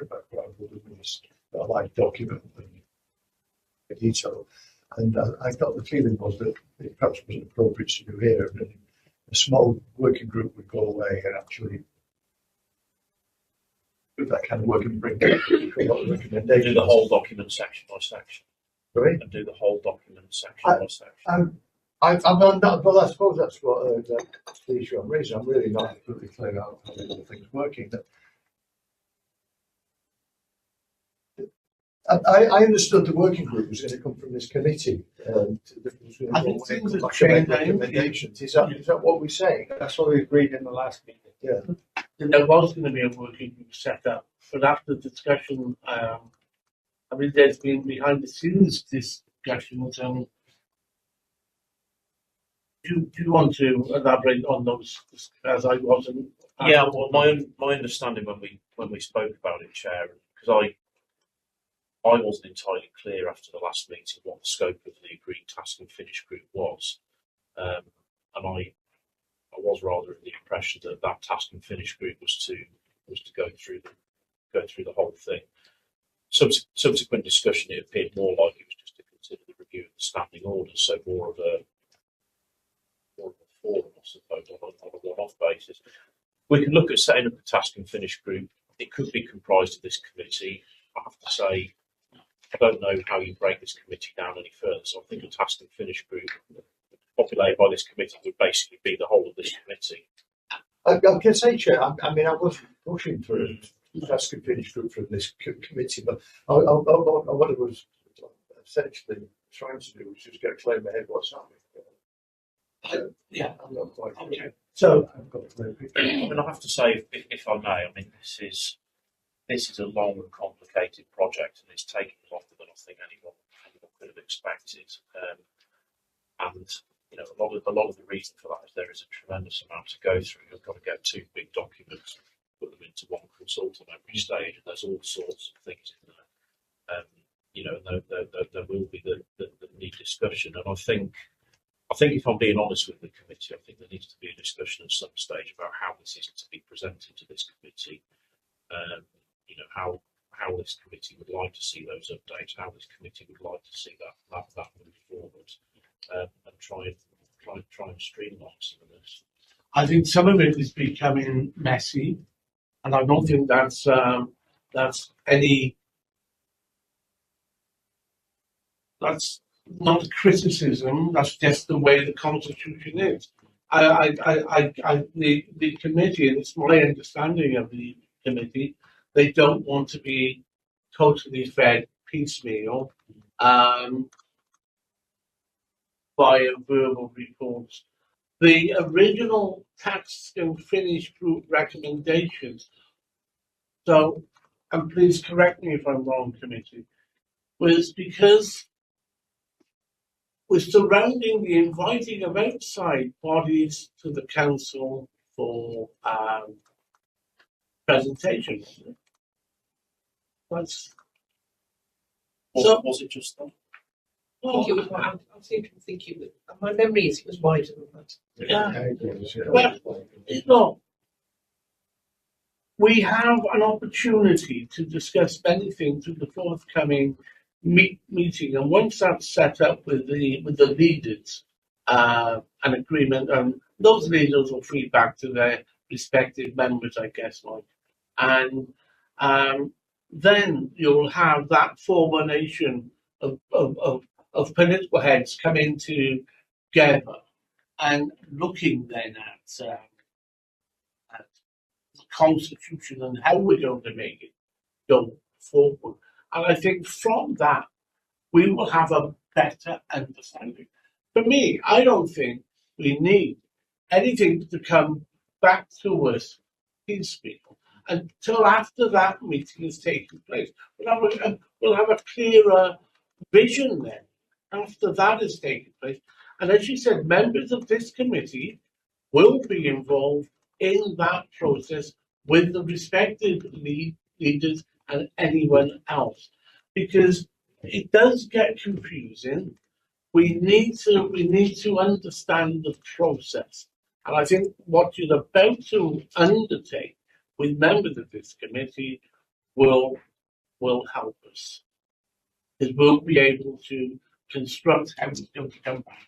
background was a live document and detail, and I got the feeling was that it perhaps wasn't appropriate to do here, and a small working group would go away and actually do that kind of work and bring recommendations. Do the whole document section by section. Sorry? And do the whole document section by section. I'm not, well, I suppose that's what that's the issue I'm raising. I'm really not completely clear how the whole thing's working. I understood the working group was going to come from this committee. I think things have make changed. recommendations. Is that what we're saying? That's what we agreed in the last meeting. Yeah. There was going to be a working group set up, but after discussion, I mean, there's been behind the scenes discussions. Do you want to elaborate on those, as I wasn't? Yeah, well, my understanding when we spoke about it, Chair, because I wasn't entirely clear after the last meeting what the scope of the agreed task and finish group was, and I was rather of the impression that that task and finish group was to go through the whole thing. Subsequent discussion, it appeared more like it was just to consider the review of the standing orders, so more of a forum, I suppose, on a one-off basis. We could look at setting up a task and finish group. It could be comprised of this committee. I have to say, I don't know how you break this committee down any further, so I think a task and finish group populated by this committee would basically be the whole of this committee. I can say, Chair, I mean, I was pushing for a task and finish group from this committee, but what I was essentially trying to do was just get a clear in my head what's happening. Yeah. I'm not quite Okay. So I've got a clear picture. I mean, I have to say, if I may, I mean, this is this is a long and complicated project, and it's taking longer than I think anyone could have expected. And you know, a lot of the reason for that is there is a tremendous amount to go through. You've got to get two big documents, put them into one consult on every stage, and there's all sorts of things in there. You know, there will be the need discussion, and I think if I'm being honest with the committee, I think there needs to be a discussion at some stage about how this is to be presented to this committee. You know, how this committee would like to see those updates, how this committee would like to see that move forward, and try and streamline some of this. I think some of it is becoming messy, and I don't think that's not a criticism. That's just the way the constitution is. The committee, and it's my understanding of the committee, they don't want to be totally fed piecemeal via verbal reports. The original tax and finish group recommendations, so, and please correct me if I'm wrong, committee, was because we're surrounding the inviting of outside bodies to the council for presentation. That's so. Was it just that? I think it was. I seem to think it was. My memory is it was wider than that. Yeah. Well, we have an opportunity to discuss many things with the forthcoming meeting, and once that's set up with the leaders, an agreement, and those leaders will feed back to their respective members, I guess, like, and then you'll have that formation of political heads coming together and looking then at the constitution and how we're going to make it go forward. And I think from that, we will have a better understanding. For me, I don't think we need anything to come back to us piecemeal until after that meeting has taken place. We'll have a clearer vision then, after that has taken place. And as you said, members of this committee will be involved in that process with the respective leaders and anyone else, because it does get confusing. We need to understand the process, and I think what you're about to undertake with members of this committee will help us, because we'll be able to construct how it's going to come back.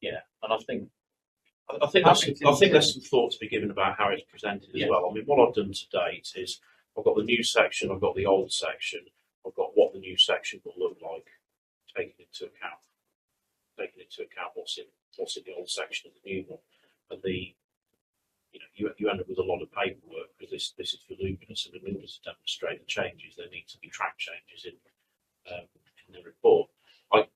Yeah, and I think there's some thought to be given about how it's presented as well. I mean, what I've done to date is I've got the new section, I've got the old section, I've got what the new section will look like, taking into account what's in the old section of the new one, and you end up with a lot of paperwork because this is voluminous, and in order to demonstrate the changes, there need to be track changes in the report. I've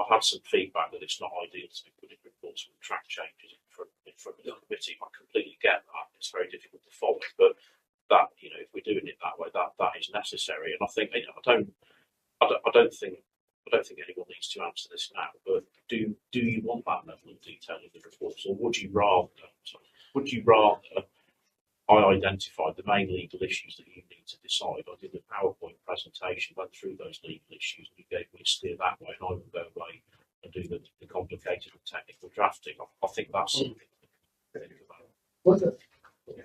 had some feedback that it's not ideal to be putting reports with track changes in front of the committee. I completely get that. It's very difficult to follow, but that, if we're doing it that way, that is necessary. And I think I don't think anyone needs to answer this now. But do you want that level of detail in the reports, or would you rather I identified the main legal issues that you need to decide? I did a PowerPoint presentation, went through those legal issues, and you gave me a steer that way, and I will go away and do the complicated and technical drafting. I think that's something to think about.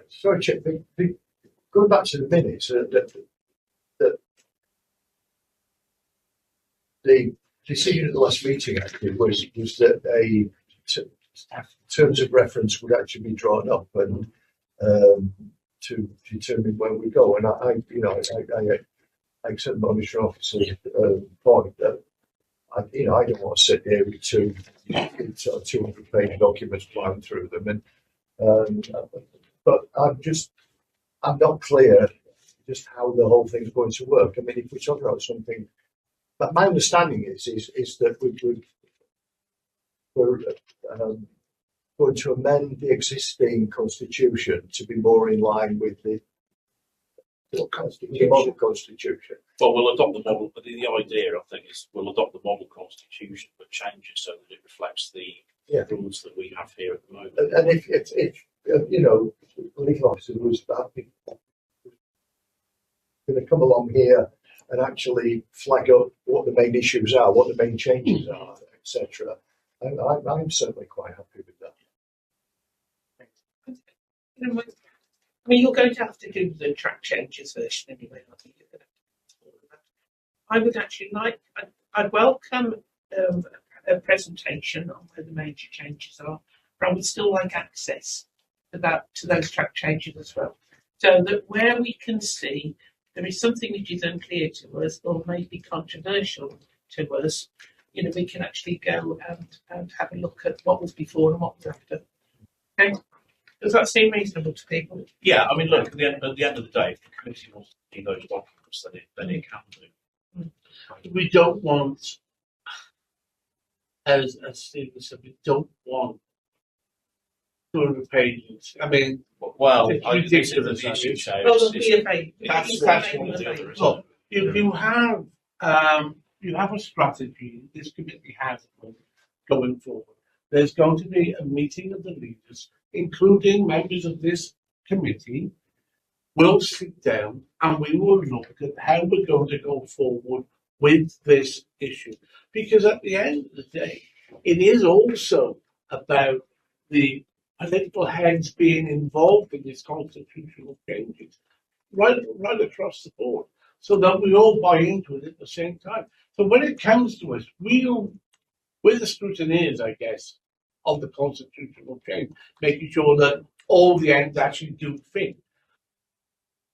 Sorry, Chip, going back to the minutes, the decision at the last meeting actually was that terms of reference would actually be drawn up and to determine where we go. And I accept the monitoring officer's point that I don't want to sit here with two 200-page documents flying through them, but I'm not clear just how the whole thing's going to work. I mean, if we're talking about something, but my understanding is that we're going to amend the existing constitution to be more in line with the The model constitution. Well, we'll adopt the model, but the idea, I think, is we'll adopt the model constitution, but change it so that it reflects the rules that we have here at the moment. And if you know, the legal officer was going to come along here and actually flag up what the main issues are, what the main changes are, etc. I'm certainly quite happy with that. I mean, you're going to have to do the track changes version anyway. I think you're going to have to do that. I would actually like, I'd welcome a presentation on where the major changes are, but I would still like access to that, to those track changes as well. So that where we can see there is something which is unclear to us or maybe controversial to us, you know, we can actually go and have a look at what was before and what was after. Okay. Does that seem reasonable to people? Yeah, I mean, look, at the end of the day, if the committee wants to see those documents, then it can do. We don't want, as Stephen said, we don't want 200 pages. I mean, Well, it's I ridiculous. think that the issue, Chair, Well, is- there'll be a page. That's one or the other, isn't Look, it? you have a strategy. This committee has one going forward. There's going to be a meeting of the leaders, including members of this committee. We'll sit down and we will look at how we're going to go forward with this issue. Because at the end of the day, it is also about the political heads being involved in these constitutional changes, right across the board, so that we all buy into it at the same time. So when it comes to us, we're the scrutineers, I guess, of the constitutional change, making sure that all the ends actually do fit.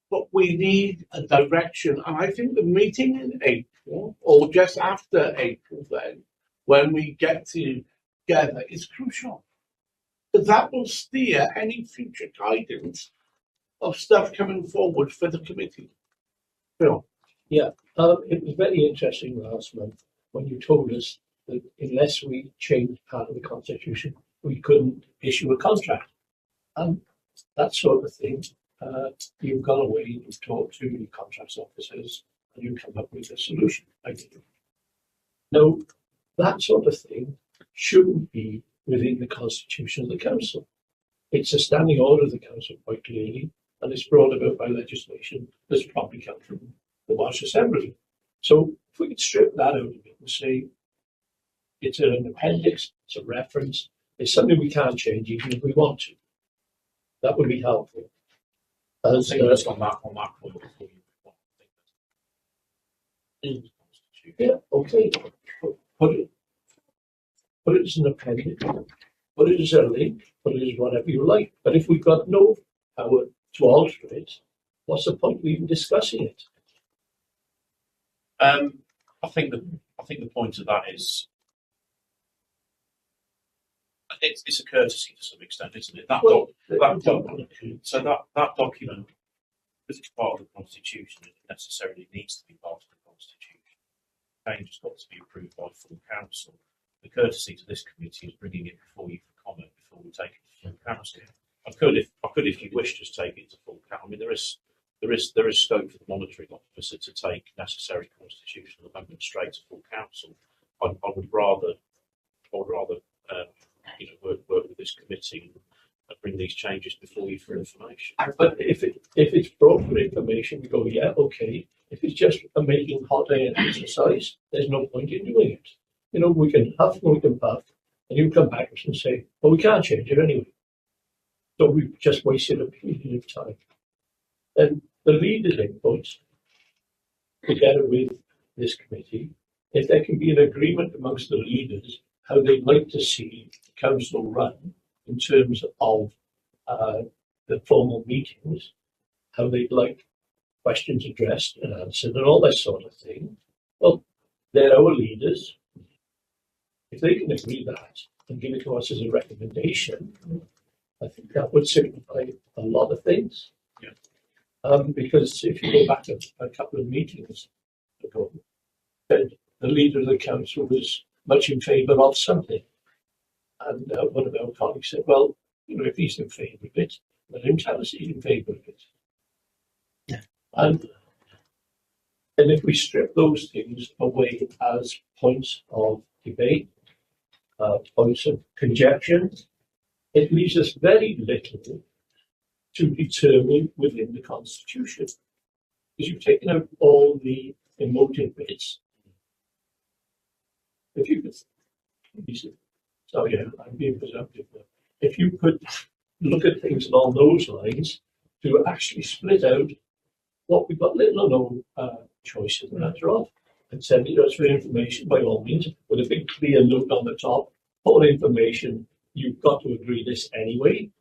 But we need a direction, and I think the meeting in April, or just after April then, when we get together, is crucial. Because that will steer any future guidance of stuff coming forward for the committee. Phil? It was very interesting last month when you told us that unless we changed part of the constitution, we couldn't issue a contract. And that sort of thing, you've gone away, you've talked to the contracts officers, and you come up with a solution. I think. Now, that sort of thing shouldn't be within the constitution of the council. It's a standing order of the council quite clearly, and it's brought about by legislation that's probably come from the Welsh Assembly. So if we could strip that out of it and say it's an appendix, it's a reference, it's something we can't change even if we want to, that would be helpful. I think just on that point before you Yeah, okay. Put it as an appendix, put it as a link, put it as whatever you like. But if we've got no power to alter it, what's the point of even discussing it? I think the point of that is it's a courtesy to some extent, isn't it? That document, because it's part of the constitution, it necessarily needs to be part of the constitution. Change has got to be approved by full council. The courtesy to this committee is bringing it before you for comment before we take it to full council. I could, if you wish, just take it to full council. I mean, there is scope for the monitoring officer to take necessary constitutional amendments straight to full council. I would rather work with this committee and bring these changes before you for information. But if it's brought for information, we go, yeah, okay. If it's just a making hot air exercise, there's no point in doing it. You know, we can huff and we can puff, and you come back and say, well, we can't change it anyway. So we've just wasted a period of time. And the leaders' input, together with this committee, if there can be an agreement amongst the leaders how they'd like to see the council run in terms of the formal meetings, how they'd like questions addressed and answered and all that sort of thing. Well, they're our leaders. If they can agree that and give it to us as a recommendation, I think that would signify a lot of things. Yeah. Because if you go back to a couple of meetings ago, the leader of the council was much in favour of something. And one of our colleagues said, well, you know, if he's in favour of it, let him tell us he's in favour of it. Yeah. And if we strip those things away as points of debate, points of conjecture, it leaves us very little to determine within the Constitution. Because you've taken out all the emotive bits. If you could, so yeah, I'm being presumptive now. If you could look at things along those lines to actually split out what we've got little or no choice in the matter of, and send it to us for information by all means, with a big clear note on the top, for information, you've got to agree this anyway.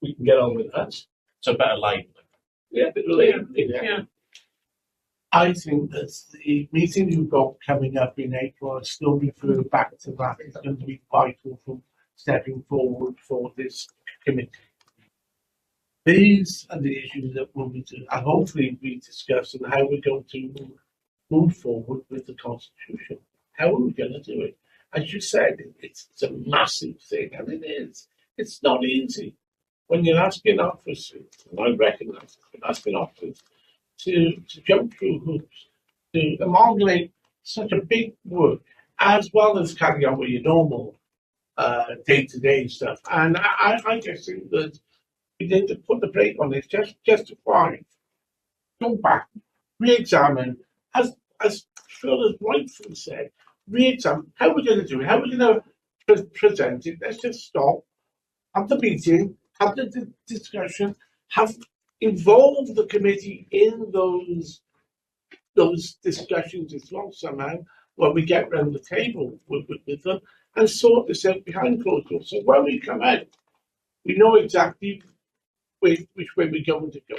We can get on with that. So better labelling. Yeah, but labeling, yeah. I think that the meeting you've got coming up in April, I still refer back to that. It's going to be vital for stepping forward for this committee. These are the issues that will be, and hopefully we discuss and how we're going to move forward with the Constitution. How are we going to do it? As you said, it's a massive thing, and it is. It's not easy when you're asking officers, and I recognise it, asking officers to jump through hoops, to amalgamate such a big work, as well as carry on with your normal day-to-day stuff. And I just think that we need to put the brake on this, just to find, go back, re-examine, as Phil has rightfully said, re-examine how we're going to do it, how we're going to present it. Let's just stop, have the meeting, have the discussion, have involve the committee in those discussions as well somehow when we get round the table with them and sort this out behind closed doors. So when we come out, we know exactly which way we're going to go.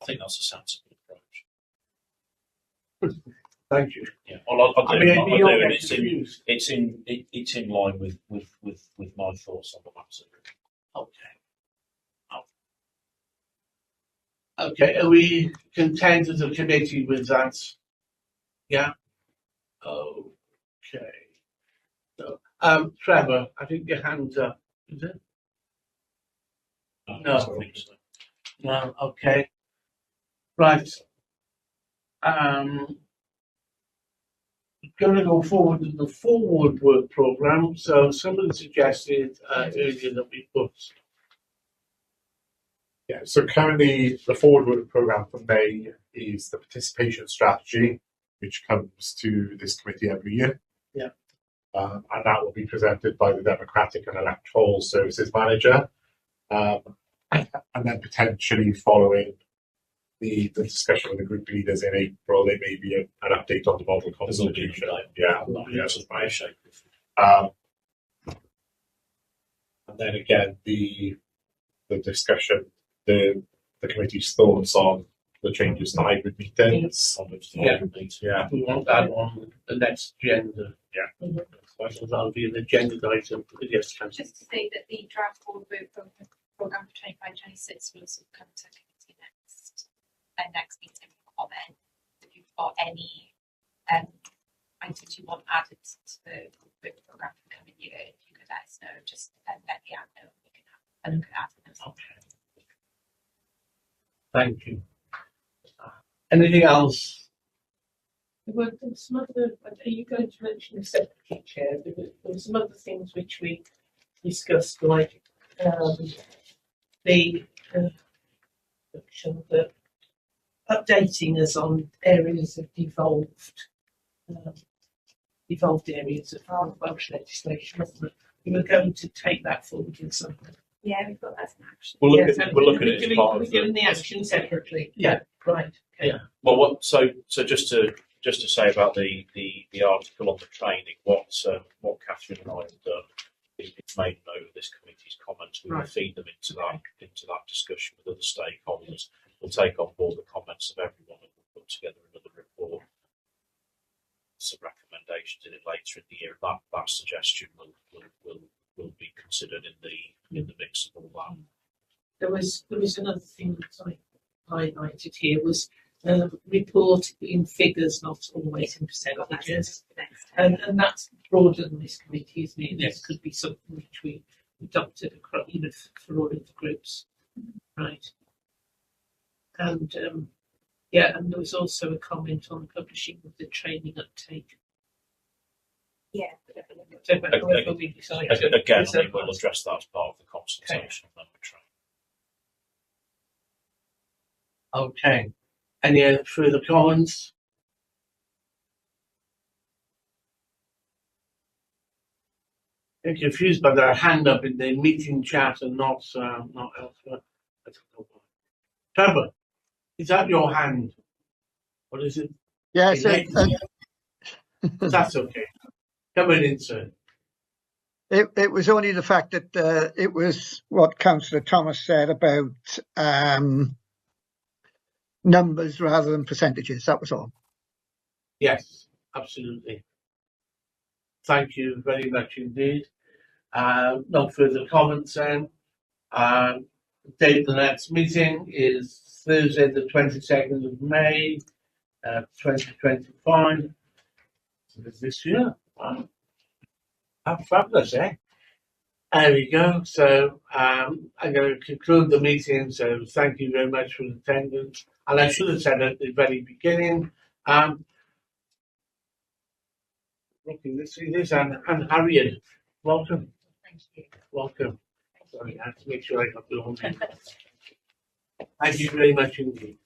I think that's a sensible approach. Thank you. Yeah, well, I do. I mean, I do, and it's in line with my thoughts on the matter. Okay. Okay, are we content as a committee with that? Yeah. Okay. So, Trevor, I think your hand's up. Is it? No. I think so. No. Okay. Right. Going to go forward with the forward work program. So somebody suggested earlier that we put. Yeah, so currently the forward work programme for May is the participation strategy, which comes to this committee every year. Yeah. And that will be presented by the Democratic and Electoral Services Manager. And then potentially following the discussion with the group leaders in April, there may be an update on the model constitution. Yeah, yes, right. And then again, the discussion, the committee's thoughts on the changes to hybrid meetings. Yeah. We want that on the next agenda. Yeah. So that'll be an agenda item. Yes, Just to say that the draft forward work programme for 25-26 will also come to committee next meeting for comment. If you've got any items you want added to the work programme for the coming year, if you could let us know, just let the ad know, we can have a look at that. Okay. Thank you. Anything else? Well, there's some other, are you going to mention the secretary chair? There were some other things which we discussed, like the updating us on areas of devolved areas of Welsh legislation. We were going to take that forward in some way. Yeah, we've got that in action. We'll look at it as part We're of doing the action separately. Yeah. Right. Okay. Yeah. Well, so just to say about the article on the training, what Catherine and I have done is made note of this committee's comments. We will feed them into that discussion with other stakeholders. We'll take on board the comments of everyone and we'll put together another report, some recommendations in it later in the year. That suggestion will be considered in the mix of all that. There was another thing that I highlighted here was report in figures, not always in percentages. And that's broader than this committee, isn't it? This could be something which we adopted across, for all of the groups. Right. And Yeah, and there was also a comment on publishing of the training uptake. Yeah. So, however we decide to Again, we reserve will that. address that as part of the consultation. Okay. Any further comments? I'm confused by their hand up in the meeting chat and not elsewhere. I don't know why. Trevor, is that your hand? Or is it? Yes, That's okay. Come in, sir. it was only the fact that it was what Councillor Thomas said about numbers rather than percentages. That was all. Yes, absolutely. Thank you very much indeed. No further comments then. Date of the next meeting is Thursday, the 22nd of May, 2025. So it's this year. Wow. How fabulous, eh? There we go. So I'm going to conclude the meeting. So thank you very much for the attendance. And I should have said at the very beginning, looking this is and Harriet, welcome. Thank you. Welcome. Sorry, I have to make sure I got the wrong name. Thank you very much indeed.